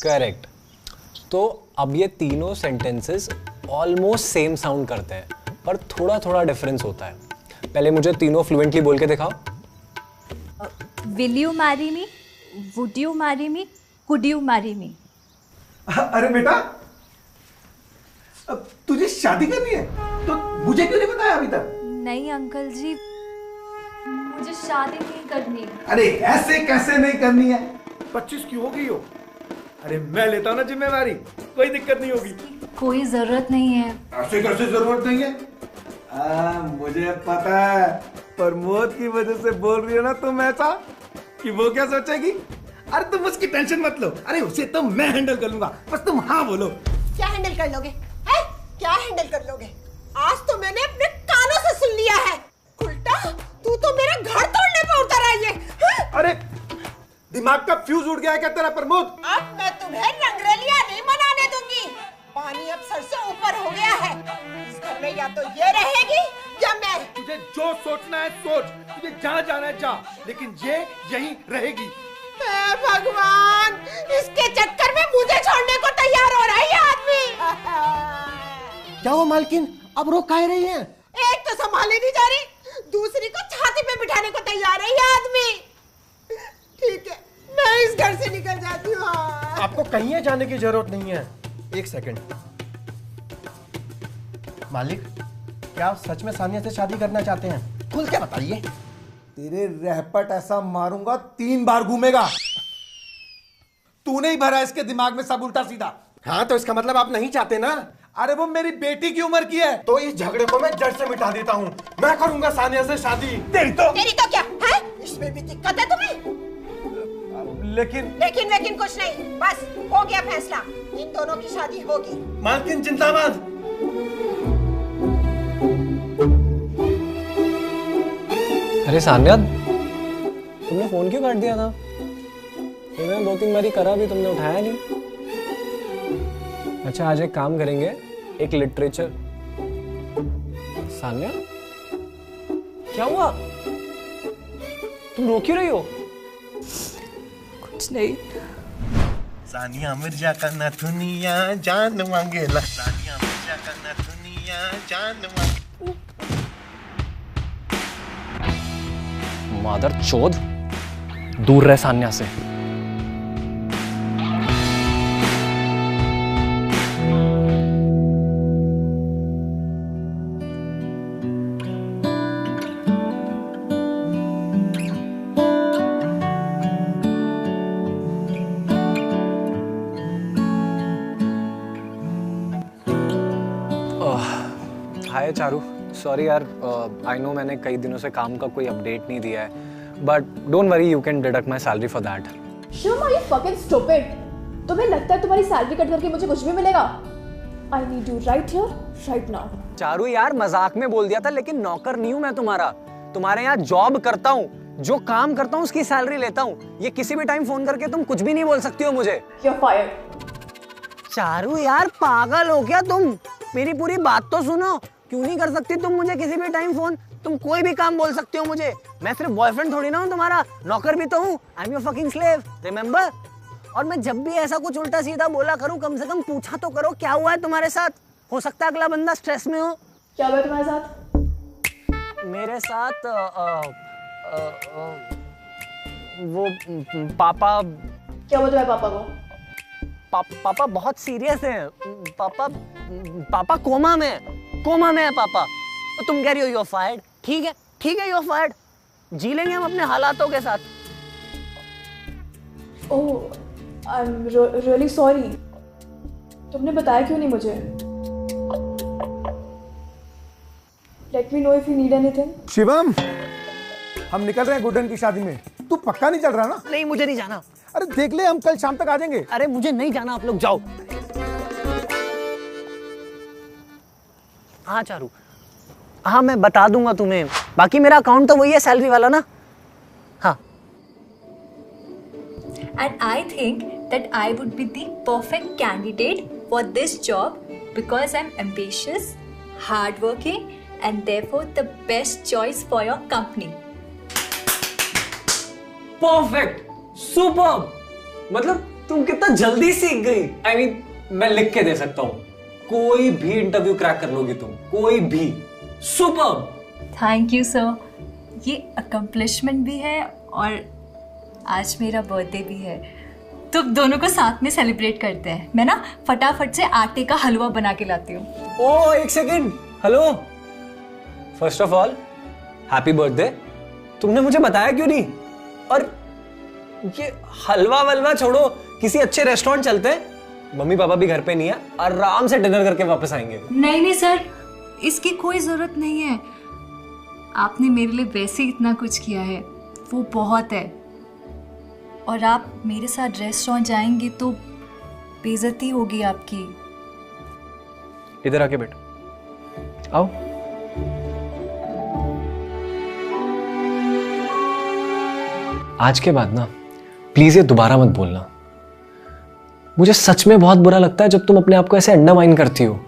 करेक्ट। तो अब ये तीनों सेंटेंसेस ऑलमोस्ट सेम साउंड करते हैं, पर थोड़ा थोड़ा डिफरेंस होता है। पहले मुझे तीनों फ्लुएंटली बोल के दिखाओ। Will you marry me, would you marry me, could you marry me. अरे बेटा, अब तुझे शादी करनी है तो मुझे क्यों नहीं बताया अभी तक? नहीं अंकल जी, मुझे शादी नहीं करनी। अरे ऐसे कैसे नहीं करनी है? 25 की हो गई हो। अरे मैं लेता हूँ ना जिम्मेवारी, कोई दिक्कत नहीं होगी। कोई जरूरत नहीं है। ऐसे कैसे जरूरत नहीं है? मुझे पता है, प्रमोद की वजह से बोल रही हो ना तुम ऐसा, कि वो क्या सोचेगी। अरे तुम उसकी टेंशन मत लो, अरे उसे तो मैं हैंडल कर लूंगा, बस तुम हाँ बोलो। क्या हैंडल कर लोगे? है? क्या हैंडल कर लोगे? आज तो मैंने अपने कानों से सुन लिया है। उल्टा तू तो मेरा घर तोड़ने पे उतर आई है। अरे दिमाग का फ्यूज उड़ गया है क्या तेरा प्रमोद? अब मैं तुम्हें रंगरलिया नहीं मनाने दूंगी। पानी अब सर से ऊपर हो गया है। इस घर में या तो ये रहेगी या मैं। तुझे जो सोचना है सोच, तुझे जहाँ जाना है जा, लेकिन ये यहीं रहेगी। हे भगवान, इसके चक्कर में मुझे छोड़ने को तैयार हो रहा है ये आदमी। क्या हुआ मालकिन, अब रो काहे रही हैं? एक तो संभाली नहीं जा रही, दूसरी को छाती पे बिठाने को तैयार है ये आदमी। ठीक है, मैं इस घर से निकल जाती हूँ। आपको कहीं जाने की जरूरत नहीं है। एक सेकंड मालिक, क्या आप सच में सानिया से शादी करना चाहते हैं? खुल के बताइए। तेरे रहपट ऐसा मारूंगा 3 बार घूमेगा। तूने ही भरा इसके दिमाग में सब उल्टा सीधा। हाँ तो इसका मतलब आप नहीं चाहते ना? अरे वो मेरी बेटी की उम्र की है। तो इस झगड़े को मैं जड़ से मिटा देता हूँ। मैं करूंगा सानिया से शादी। तेरी तो क्या है? इसमें भी दिक्कत है तुम्हें? लेकिन कुछ नहीं, बस हो गया फैसला, इन दोनों की शादी होगी। मालकिन जिंदाबाद। अरे सान्या, तुमने फोन क्यों काट दिया था? मैंने 2-3 बारी करा भी, तुमने उठाया नहीं। अच्छा आज एक काम करेंगे, एक लिटरेचर। सान्या क्या हुआ? तुम रो क्यों रही हो? कुछ नहीं। सानिया मिर्जा का नथुनिया जान मांगेला, सानिया मिर्जा का नथुनिया जान मांगे। मादर चोद, दूर रह सान्या से। हाय चारू, सॉरी यार, आई नो मैंने कई दिनों से काम का कोई अपडेट नहीं दिया है, but don't worry, you can deduct my salary for that. Shivam, are you fucking stupid? तुम्हें लगता है तुम्हारी सैलरी कट करके मुझे कुछ भी मिलेगा? I need you right here, right now. Charu यार, मजाक में बोल दिया था, लेकिन नौकर नहीं हूं मैं तुम्हारा। तुम्हारे यहाँ जॉब करता हूँ, जो काम करता हूँ उसकी सैलरी लेता हूँ। ये किसी भी टाइम फोन करके तुम कुछ भी नहीं बोल सकती हो मुझे। You're fired. चारू यार, पागल हो क्या तुम? मेरी पूरी बात तो सुनो। क्यों नहीं कर सकती तुम मुझे किसी भी टाइम फोन? तुम कोई भी काम बोल सकते हो मुझे। मैं सिर्फ बॉयफ्रेंड थोड़ी ना हूँ तुम्हारा, नौकर भी तो हूँ। I am your fucking slave, remember? और मैं जब भी ऐसा कुछ उल्टा सीधा बोला करूँ, कम से कम पूछा तो करो क्या हुआ है तुम्हारे साथ। हो सकता है अगला बंदा स्ट्रेस में हो। क्या हुआ तुम्हारे साथ? मेरे साथ वो पापा। क्या हुआ तुम्हारे पापा को? पापा बहुत सीरियस हैं। पापा कोमा में है पापा। तो तुम कह रही हो यू आर फायर्ड? ठीक है यू आर फायर्ड। जी लेंगे हम अपने हालातों के साथ। ओह, आई एम रियली सॉरी। तुमने बताया क्यों नहीं मुझे? Let me know if you need anything. Shivam, हम निकल रहे हैं गुड्डन की शादी में। तू पक्का नहीं चल रहा ना? नहीं, मुझे नहीं जाना। अरे देख ले, हम कल शाम तक आ जाएंगे। अरे मुझे नहीं जाना, आप लोग जाओ। हाँ चारू, हाँ मैं बता दूंगा तुम्हें, बाकी मेरा अकाउंट तो वही है सैलरी वाला ना। हाँ। And I think that I would be the perfect candidate for this job because I'm ambitious, hardworking, and therefore the best choice for your company. Perfect, superb. मतलब तुम कितना जल्दी सीख गई। I mean, मैं लिख के दे सकता हूँ, कोई भी इंटरव्यू क्रैक कर लोगी तुम, कोई भी। सुपर्ब। Thank you sir. ये अकम्पलिशमेंट भी है और आज मेरा बर्थडे भी है, तो दोनों को साथ में सेलिब्रेट करते हैं। मैं ना फटाफट से आटे का हलवा बना के लाती हूँ। ओ एक second, hello. First of all happy birthday. तुमने मुझे बताया क्यों नहीं? और ये हलवा वलवा छोड़ो, किसी अच्छे रेस्टोरेंट चलते हैं, मम्मी पापा भी घर पे नहीं है, आराम से डिनर करके वापस आएंगे। नहीं नहीं सर, इसकी कोई जरूरत नहीं है। आपने मेरे लिए वैसे ही इतना कुछ किया है, वो बहुत है। और आप मेरे साथ रेस्टोरेंट जाएंगे तो बेइज्जती होगी आपकी। इधर आके बैठो, आओ। आज के बाद ना प्लीज ये दोबारा मत बोलना। मुझे सच में बहुत बुरा लगता है जब तुम अपने आप को ऐसे अंडरमाइन करती हो।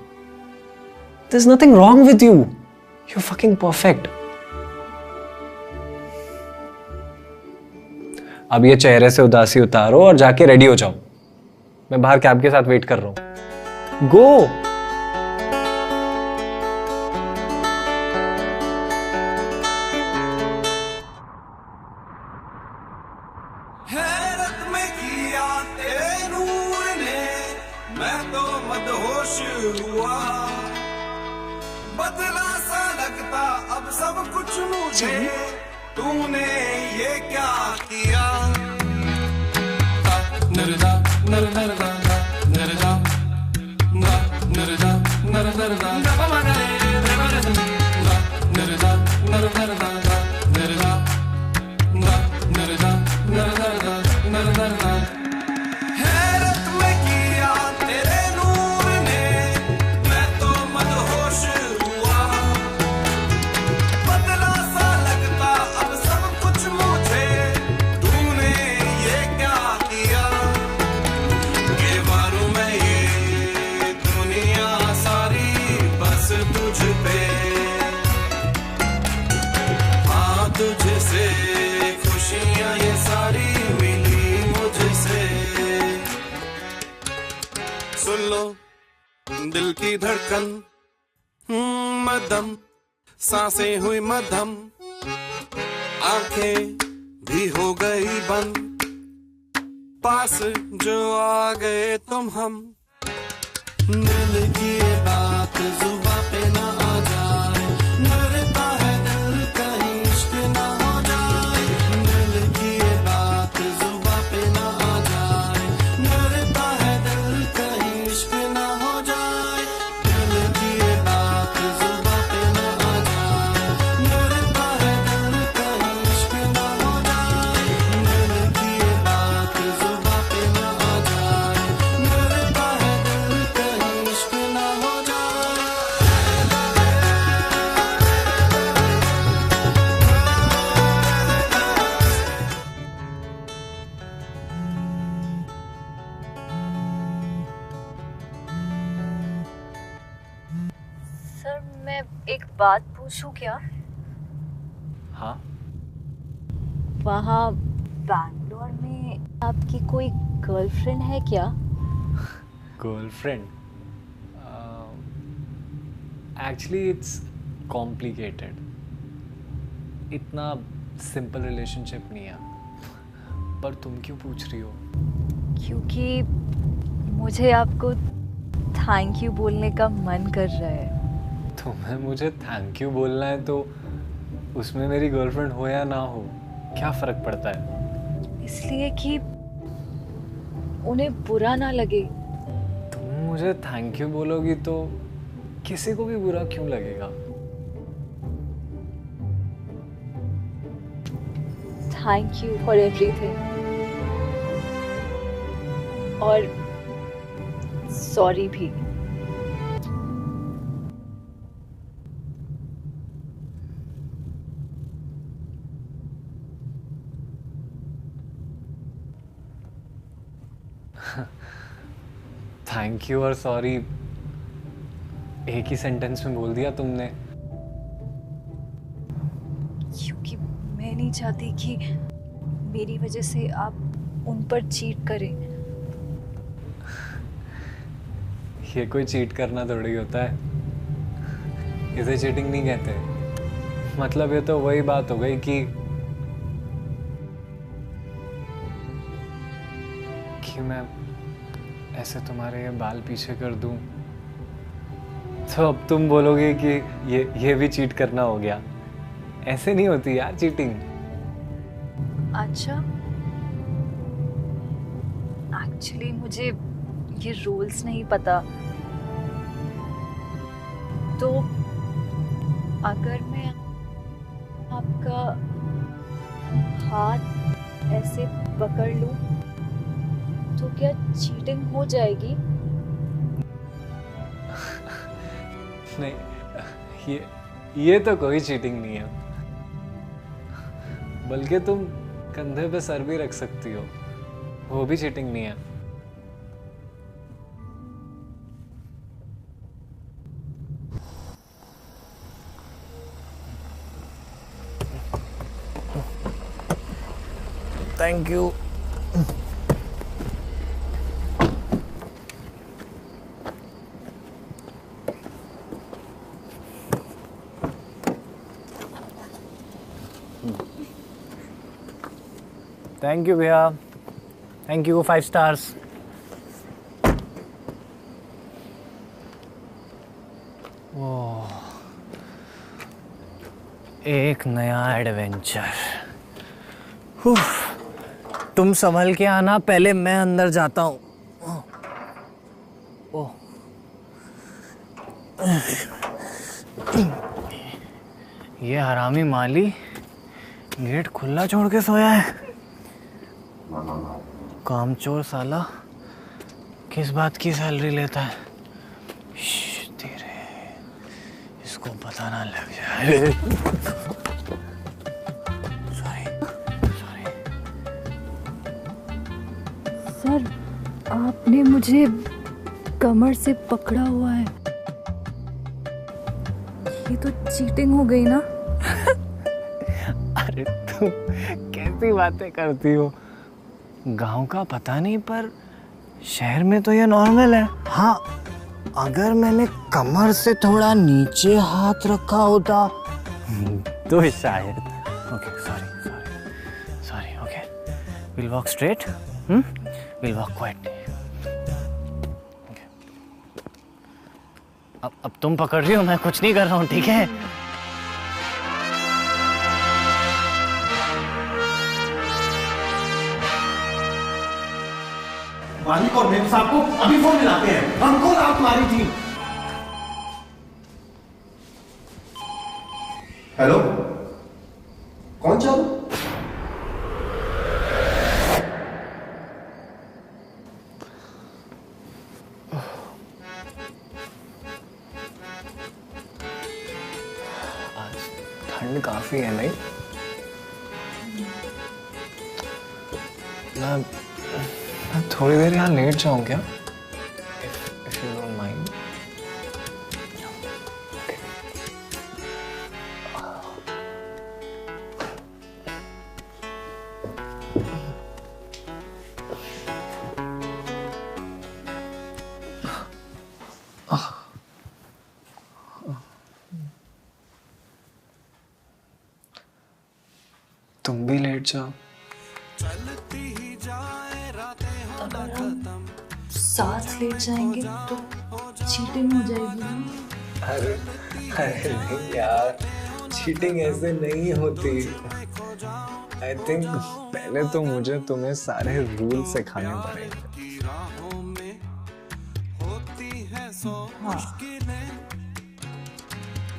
There's nothing wrong with you. You're fucking perfect. अब ये चेहरे से उदासी उतारो और जाके रेडी हो जाओ। मैं बाहर कैब के साथ वेट कर रहा हूं। गो। हैरत में किया तेरे नूर ने, मैं तो मदहोश हुआ। बदला सा लगता अब सब कुछ मुझे, तूने ये क्या किया? नरदा नर नरदा नरदा नरदा नर नरदा नरदा नरदा नर नरदा नरदा नरदा नर नरदा। हैरत में किया तेरे नूर ने, मैं तो मदहोश हुआ। बदला सा लगता अब सब कुछ मुझे, तूने ये क्या किया? ये मारूं मैं ये दुनिया सारी बस तुझ पे, हाँ तुझसे खुशियाँ ये सारी मिली मुझसे। सुन लो दिल की धड़कन, मदम सांसें हुई मध्यम, आंखें भी हो गई बंद, पास जो आ गए तुम हम। दिल की ये बात जुबां पे ना आ जाए, डरता है दिल कहीं इश्क ना हो जाए। दिल की ये बात जुबां पे ना आ जाए, डरता है दिल कहीं इश्क ना हो जाए। दिल की ये बात जुबां पे ना आ जाए, डरता है दिल कहीं इश्क ना हो जाए। दिल की ये बात जुबां पे ना आ जाए, डरता है दिल कहीं इश्क ना हो जाए। सर मैं एक बात पूछूं क्या? हाँ। वहाँ बैंगलोर में आपकी कोई गर्लफ्रेंड है क्या? गर्लफ्रेंड? Actually it's complicated. इतना सिंपल रिलेशनशिप नहीं है। पर तुम क्यों पूछ रही हो? क्योंकि मुझे आपको थैंक यू बोलने का मन कर रहा है। तुम्हें मुझे थैंक यू बोलना है तो उसमें मेरी गर्लफ्रेंड हो या ना हो क्या फर्क पड़ता है? इसलिए कि उन्हें बुरा ना लगे। तुम मुझे थैंक यू बोलोगी तो किसी को भी बुरा क्यों लगेगा? थैंक यू फॉर एवरीथिंग और सॉरी भी। थैंक यू और सॉरी एक ही सेंटेंस में बोल दिया तुमने। क्योंकि मैं नहीं चाहती कि मेरी वजह से आप उन पर चीट करें। ये कोई चीट करना थोड़ी होता है, इसे चीटिंग नहीं कहते। मतलब ये तो वही बात हो गई कि मैं ऐसे तुम्हारे ये बाल पीछे कर दूं तो अब तुम बोलोगे कि ये भी चीट करना हो गया। ऐसे नहीं होती यार चीटिंग। अच्छा, एक्चुअली मुझे ये रूल्स नहीं पता। तो अगर मैं आपका हाथ ऐसे पकड़ लूं तो क्या चीटिंग हो जाएगी? नहीं, ये तो कोई चीटिंग नहीं है। बल्कि तुम कंधे पे सर भी रख सकती हो, वो भी चीटिंग नहीं है। Thank you. थैंक यू भैया, थैंक यू, 5 स्टार्स। ओह, एक नया एडवेंचर। तुम संभल के आना, पहले मैं अंदर जाता हूँ। ओह, ये हरामी माली गेट खुला छोड़ के सोया है। कामचोर साला किस बात की सैलरी लेता है? धीरे, इसको पता ना लग जाए। सर, आपने मुझे कमर से पकड़ा हुआ है। ये तो चीटिंग हो गई ना? अरे तुम कैसी बातें करती हो? गांव का पता नहीं, पर शहर में तो ये नॉर्मल है। हाँ, अगर मैंने कमर से थोड़ा नीचे हाथ रखा होता तो शायद। Okay, sorry, okay, will walk straight, will walk quietly. अब तुम पकड़ रही हो, मैं कुछ नहीं कर रहा हूँ, ठीक है? मालिक और मेम साहब को अभी फोन मिलाते हैं। हमको रात मारी थी। हेलो, कौन चालू? आज ठंड काफी है नहीं? मैं थोड़ी देर यहाँ लेट जाऊँ क्या? If you don't mind. तुम भी लेट जाओ। साथ लेट जाएंगे तो चीटिंग हो जाएगी ना? अरे नहीं यार, चीटिंग ऐसे नहीं होती। आई थिंक पहले तो मुझे तुम्हें सारे रूल सिखाने पड़ेंगे। हाँ।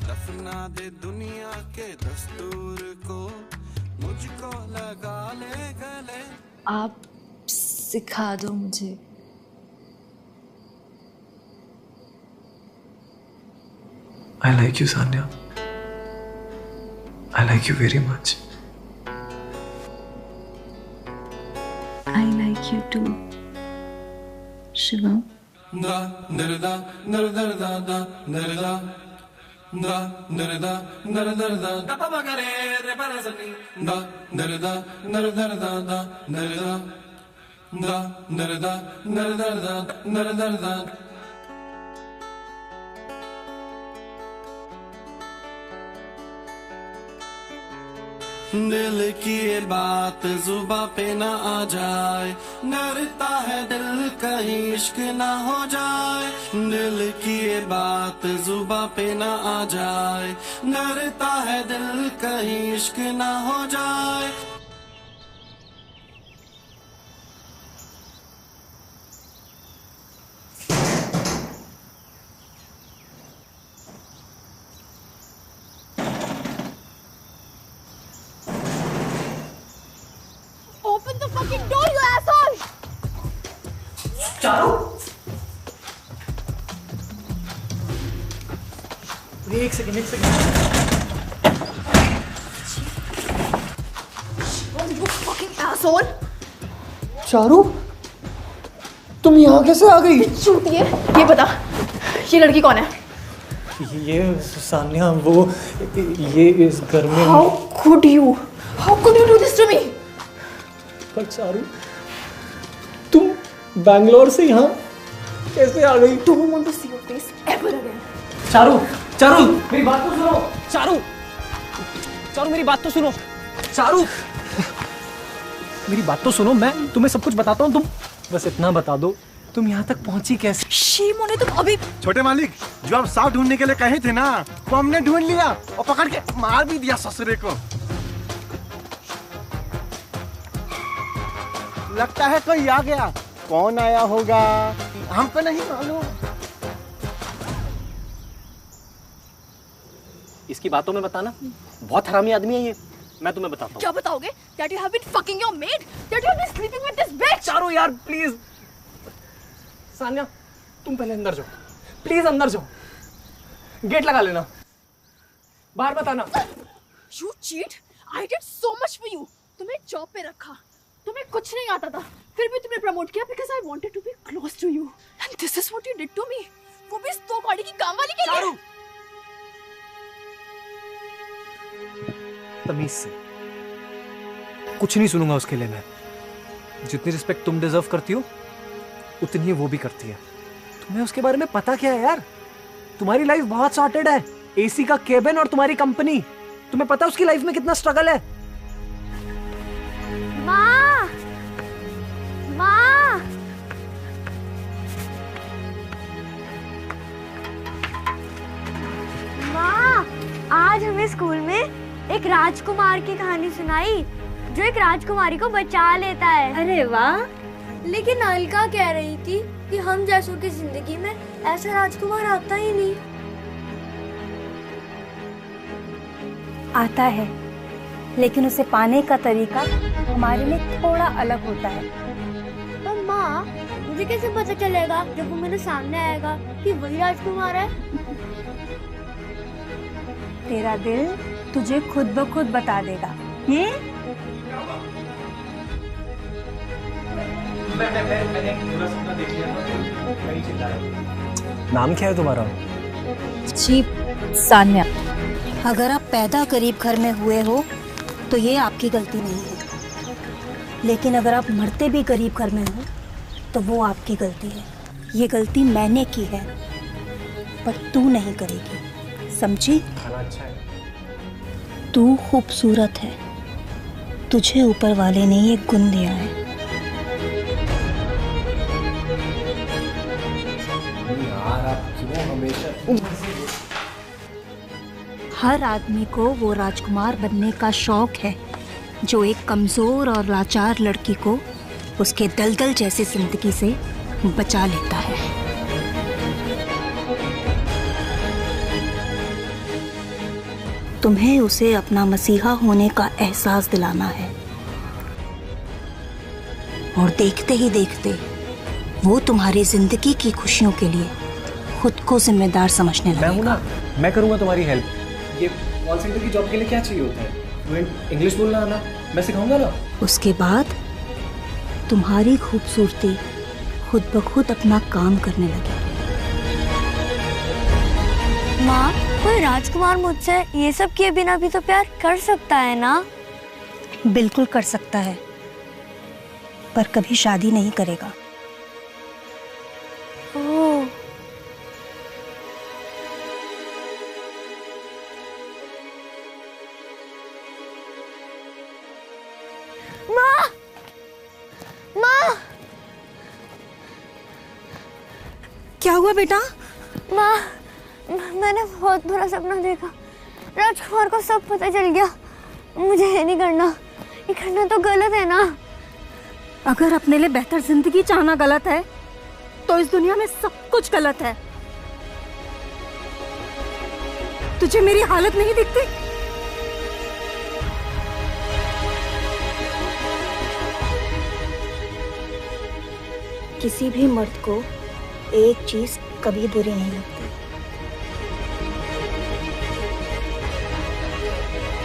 दफना दे दुनिया के दस्तूर को, मुझको लगा ले गले। आप सिखा दो मुझे। I like you, Sanya. I like you very much. I like you too. Shivam da nirda nirda da nirda da nirda nirda da pa magare re parasani da nirda nirda da nirda da nirda nirda da दिल की ये बात जुबा पे ना आ जाए, डरता है दिल कहीं इश्क ना हो जाए। दिल की ये बात जुबा पे ना आ जाए, डरता है दिल कहीं इश्क ना हो जाए। Open the fucking door, you asshole! Charu, एक second Oh, you fucking asshole! Charu, तुम यहाँ कैसे आ गई? झूठी है। ये बता, ये लड़की कौन है? ये सान्या, वो ये इस घर में। How could you? How could you do this to me? पर चारू, तुम बैंगलोर से यहाँ कैसे आ गई? Don't want to see your face ever again. Charu, Charu, मेरी बात तो सुनो। चारू, चारू, मेरी बात तो सुनो। चारू, मेरी बात तो सुनो। मैं तुम्हें सब कुछ बताता हूँ, तुम बस इतना बता दो, तुम यहाँ तक पहुँची कैसे? Shame on you, तुम अभी। छोटे मालिक, जो आप सांप ढूंढने के लिए कहे थे ना, वो हमने ढूंढ लिया और पकड़ के मार भी दिया ससुरे को। लगता है कोई आ गया। कौन आया होगा हमको नहीं मालूम। इसकी बातों में बताना, बहुत हरामी आदमी है ये। मैं तुम्हें बताता हूँ। क्या बताओगे? That you have been fucking your maid? That you have been sleeping with this bitch? Charu यार, प्लीज। सान्या, तुम पहले अंदर जाओ, प्लीज अंदर जाओ। गेट लगा लेना, बाहर बताना। You cheat! I did so much for you. तुम्हें जॉब पे रखा, तुम्हें कुछ नहीं आता था, फिर भी तुमने प्रमोट किया because I wanted to be close to you. And this is what you did to me. वो भी इस दो गाड़ी की काम वाली के लिए। तमीज से कुछ नहीं सुनूंगा उसके लिए मैं। जितनी रिस्पेक्ट तुम डिजर्व करती हो, उतनी वो भी करती है। तुम्हें उसके बारे में पता क्या है यार? तुम्हारी लाइफ बहुत सॉर्टेड है, एसी का केबिन और तुम्हारी कंपनी। तुम्हें पता है उसकी लाइफ में कितना स्ट्रगल है? माँ, माँ, माँ, आज हमें स्कूल में एक राजकुमार की कहानी सुनाई जो एक राजकुमारी को बचा लेता है। अरे वाह! लेकिन अलका कह रही थी कि हम जैसों की जिंदगी में ऐसा राजकुमार आता ही नहीं। आता है, लेकिन उसे पाने का तरीका हमारे में थोड़ा अलग होता है। पर माँ, मुझे कैसे पता चलेगा जब वो मेरे सामने आएगा कि वही राजकुमार है? तेरा दिल तुझे खुद ब खुद बता देगा। नाम क्या है तुम्हारा? जी, सान्या। अगर आप पैदा गरीब घर में हुए हो तो ये आपकी गलती नहीं है, लेकिन अगर आप मरते भी गरीब घर में हो तो वो आपकी गलती है। ये गलती मैंने की है, पर तू नहीं करेगी, समझी? तू खूबसूरत है, तुझे ऊपर वाले ने ये गुण दिया है। यार आप क्यों हमेशा हर आदमी को वो राजकुमार बनने का शौक है जो एक कमजोर और लाचार लड़की को उसके दलदल जैसी जिंदगी से बचा लेता है। तुम्हें उसे अपना मसीहा होने का एहसास दिलाना है, और देखते ही देखते वो तुम्हारी जिंदगी की खुशियों के लिए खुद को जिम्मेदार समझने लगेगा। मैं हूं ना, मैं करूंगा तुम्हारी हेल्प। ये कॉल सेंटर की जॉब के लिए क्या चाहिए होता है? फ्लुएंट इंग्लिश बोलना आना, मैं सिखाऊंगा ना। उसके बाद तुम्हारी खूबसूरती खुद ब खुद अपना काम करने लगे। माँ, कोई राजकुमार मुझसे ये सब किए बिना भी तो प्यार कर सकता है ना? बिल्कुल कर सकता है, पर कभी शादी नहीं करेगा। ओह, माँ, माँ, क्या हुआ बेटा? माँ, मैंने बहुत बुरा सपना देखा। राजकुमार को सब पता चल गया। मुझे ये नहीं करना, ये करना तो गलत है ना। अगर अपने लिए बेहतर जिंदगी चाहना गलत है, तो इस दुनिया में सब कुछ गलत है। तुझे मेरी हालत नहीं दिखती? किसी भी मर्द को एक चीज कभी बुरी नहीं लगती।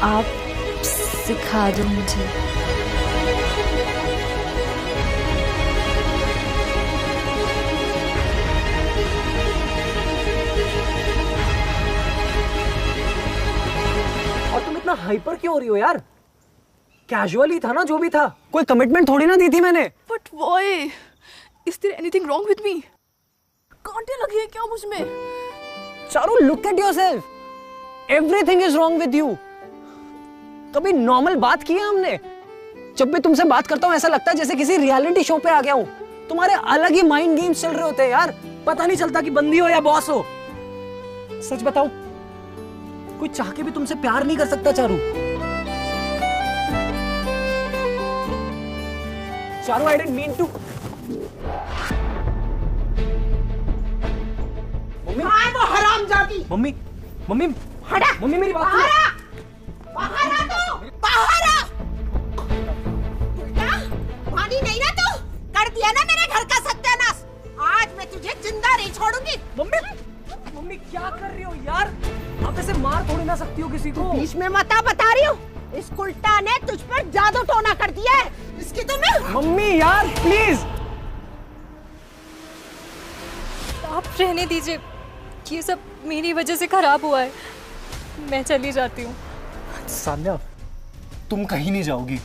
आप सिखा दो मुझे। और तुम इतना हाइपर क्यों हो रही हो यार? कैजुअल ही था ना जो भी था, कोई कमिटमेंट थोड़ी ना दी थी मैंने। But why? Is there anything wrong with me? कांटे लगी है क्या मुझ में? Charu, look at yourself. Everything is wrong with you. कभी नॉर्मल बात की है हमने? जब भी तुमसे बात करता हूँ ऐसा लगता है जैसे किसी रियलिटी शो पे आ गया हूँ। तुम्हारे अलग ही माइंड गेम्स चल रहे होते हैं यार। पता नहीं चलता कि बंदी हो या बॉस हो। सच बताओ, कोई चाह के भी तुमसे प्यार नहीं कर सकता Charu. Charu, I didn't mean to. Mummy, वो हरामजादी। मम्मी, मम्मी, हटा। मम्मी मेरी बात बाहर सुनो। आ, बाहर आ तू, बाहर आ। उल्टा मानी नहीं ना तू, कर दिया ना मेरे घर का सत्यानाश। आज मैं तुझे जिंदा नहीं छोड़ूंगी। मम्मी, मम्मी क्या कर रही हो यार? आप ऐसे मार थोड़ी ना सकती हो किसी को। बीच में मत आ, बता रही हूँ। इस उल्टा ने तुझ पर जादू टोना कर दिया है। इसकी तो मैं। मम्मी यार प्लीज। आप रहने दीजिए, ये सब मेरी वजह से खराब हुआ है। मैं चली जाती हूँ। सान्या, तुम कहीं नहीं जाओगी।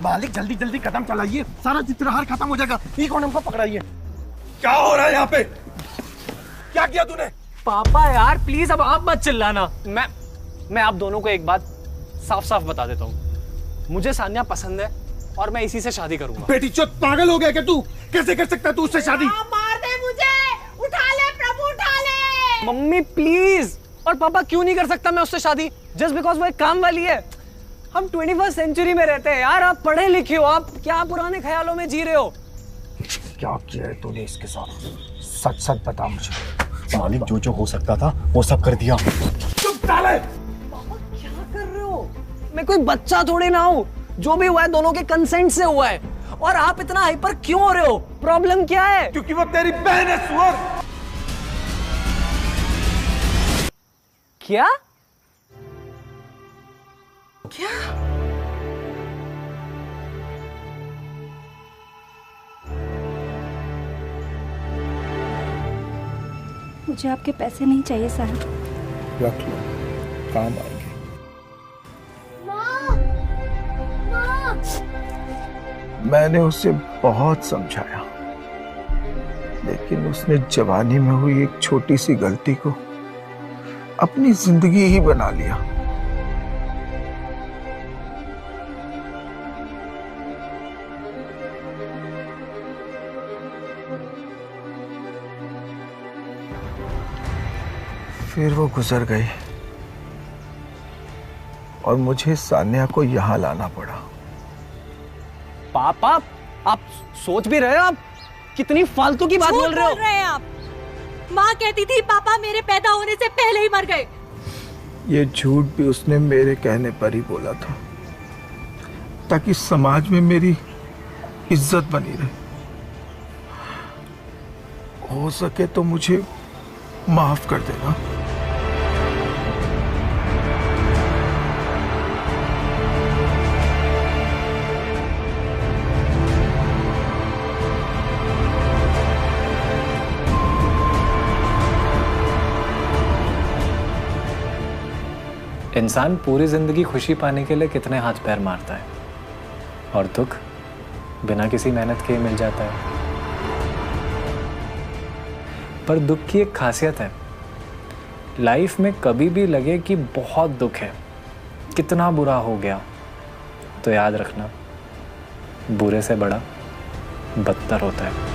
मालिक जल्दी जल्दी कदम चलाइए, सारा चित्रहार खत्म हो जाएगा। ये कौन हमको पकड़ाइए? क्या हो रहा है यहाँ पे? क्या किया तूने? पापा यार प्लीज अब आप मत चिल्लाना। मैं आप दोनों को एक बात साफ साफ बता देता हूँ। मुझे सान्या पसंद है और मैं इसी से शादी करूंगा। बेटी चोत, पागल हो गया क्या तू? कैसे कर सकता है तू उससे शादी? मार दे मुझे, उठा ले प्रभु, उठा ले। Mummy please. और पापा क्यों नहीं कर सकता मैं उससे शादी? जस्ट बिकॉज वो एक काम वाली है। हम 21st सेंचुरी में रहते हैं यार। आप पढ़े लिखे हो, आप क्या पुराने ख्यालों में जी रहे हो? क्या किया है तूने इसके साथ? सच सच बता मुझे। मालिक जो जो हो सकता था वो सब कर दिया। चुप साले! पापा क्या कर रहे हो? मैं कोई बच्चा थोड़ी ना हूँ। जो भी हुआ है दोनों के कंसेंट से हुआ है। और आप इतना हाइपर क्यों हो रहे हो? प्रॉब्लम क्या है? क्योंकि वो तेरी बहन है सुअर। क्या? क्या? मुझे आपके पैसे नहीं चाहिए साहब। रख लो, काम आएंगे। माँ, माँ। मैंने उसे बहुत समझाया, लेकिन उसने जवानी में हुई एक छोटी सी गलती को अपनी जिंदगी ही बना लिया। फिर वो गुजर गई और मुझे सान्या को यहां लाना पड़ा। पापा आप सोच भी रहे हो? आप कितनी फालतू की बात बोल रहे हो? हैं आप? माँ कहती थी पापा मेरे पैदा होने से पहले ही मर गए। ये झूठ भी उसने मेरे कहने पर ही बोला था, ताकि समाज में मेरी इज्जत बनी रहे। हो सके तो मुझे माफ कर देना। इंसान पूरी जिंदगी खुशी पाने के लिए कितने हाथ पैर मारता है, और दुख बिना किसी मेहनत के ही मिल जाता है। पर दुख की एक खासियत है, लाइफ में कभी भी लगे कि बहुत दुख है, कितना बुरा हो गया, तो याद रखना बुरे से बड़ा बदतर होता है।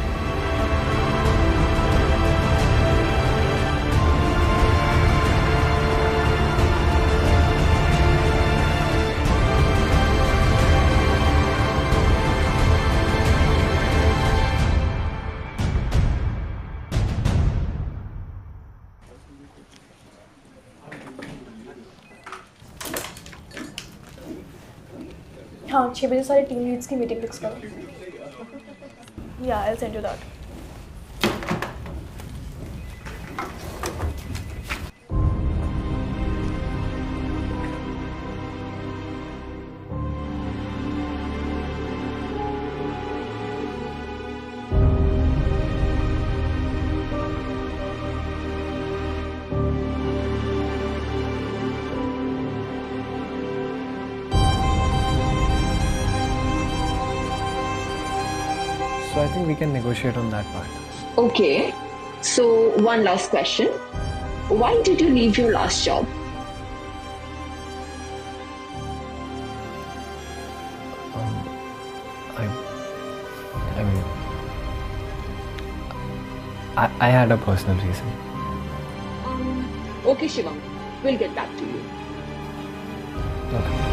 हाँ 6 बजे सारे टीम लीड्स की मीटिंग फिक्स करो। या I will send you that. So I think we can negotiate on that part. Okay, so one last question. Why did you leave your last job? I mean, I had a personal reason. Okay, Shivam, we'll get back to you. Okay.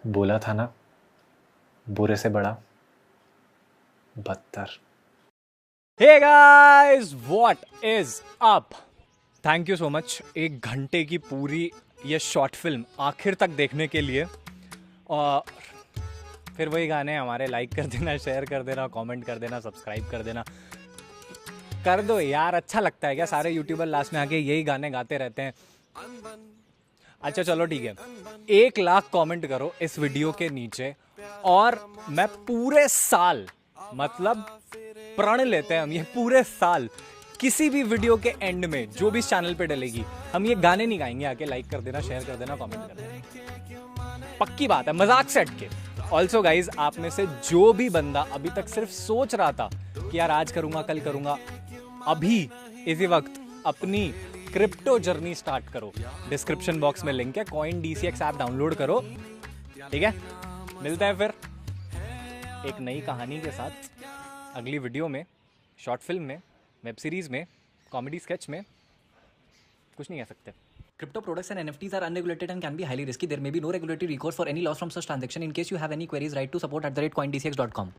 बोला था ना, बुरे से बड़ा बदतर। Hey guys, what is up? Thank you so much 1 घंटे की पूरी ये शॉर्ट फिल्म आखिर तक देखने के लिए। और फिर वही गाने हमारे, लाइक कर देना, शेयर कर देना, कमेंट कर देना, सब्सक्राइब कर देना, कर दो यार। अच्छा लगता है क्या? सारे यूट्यूबर लास्ट में आके यही गाने गाते रहते हैं। अच्छा चलो ठीक है, 1 लाख कमेंट करो इस वीडियो के नीचे, और मैं पूरे साल, मतलब प्रण लेते हैं हम, ये पूरे साल किसी भी वीडियो के एंड में जो भी इस चैनल पे डलेगी, हम ये गाने नहीं गाएंगे। आके लाइक कर देना, शेयर कर देना, कमेंट कर देना, पक्की बात है, मजाक से हटके। ऑल्सो गाइज, आप में से जो भी बंदा अभी तक सिर्फ सोच रहा था कि यार आज करूंगा, कल करूंगा, अभी इसी वक्त अपनी क्रिप्टो जर्नी स्टार्ट करो। डिस्क्रिप्शन बॉक्स में लिंक है, CoinDCX ऐप डाउनलोड करो। ठीक है, मिलते हैं फिर एक नई कहानी के साथ अगली वीडियो में, शॉर्ट फिल्म में, वेब सीरीज में, कॉमेडी स्केच में, कुछ नहीं कह सकते। Crypto products and NFTs are unregulated and can be highly risky. There may be no regulatory recourse for any loss from such transaction. In case you have any queries, write to support@coindcx.com.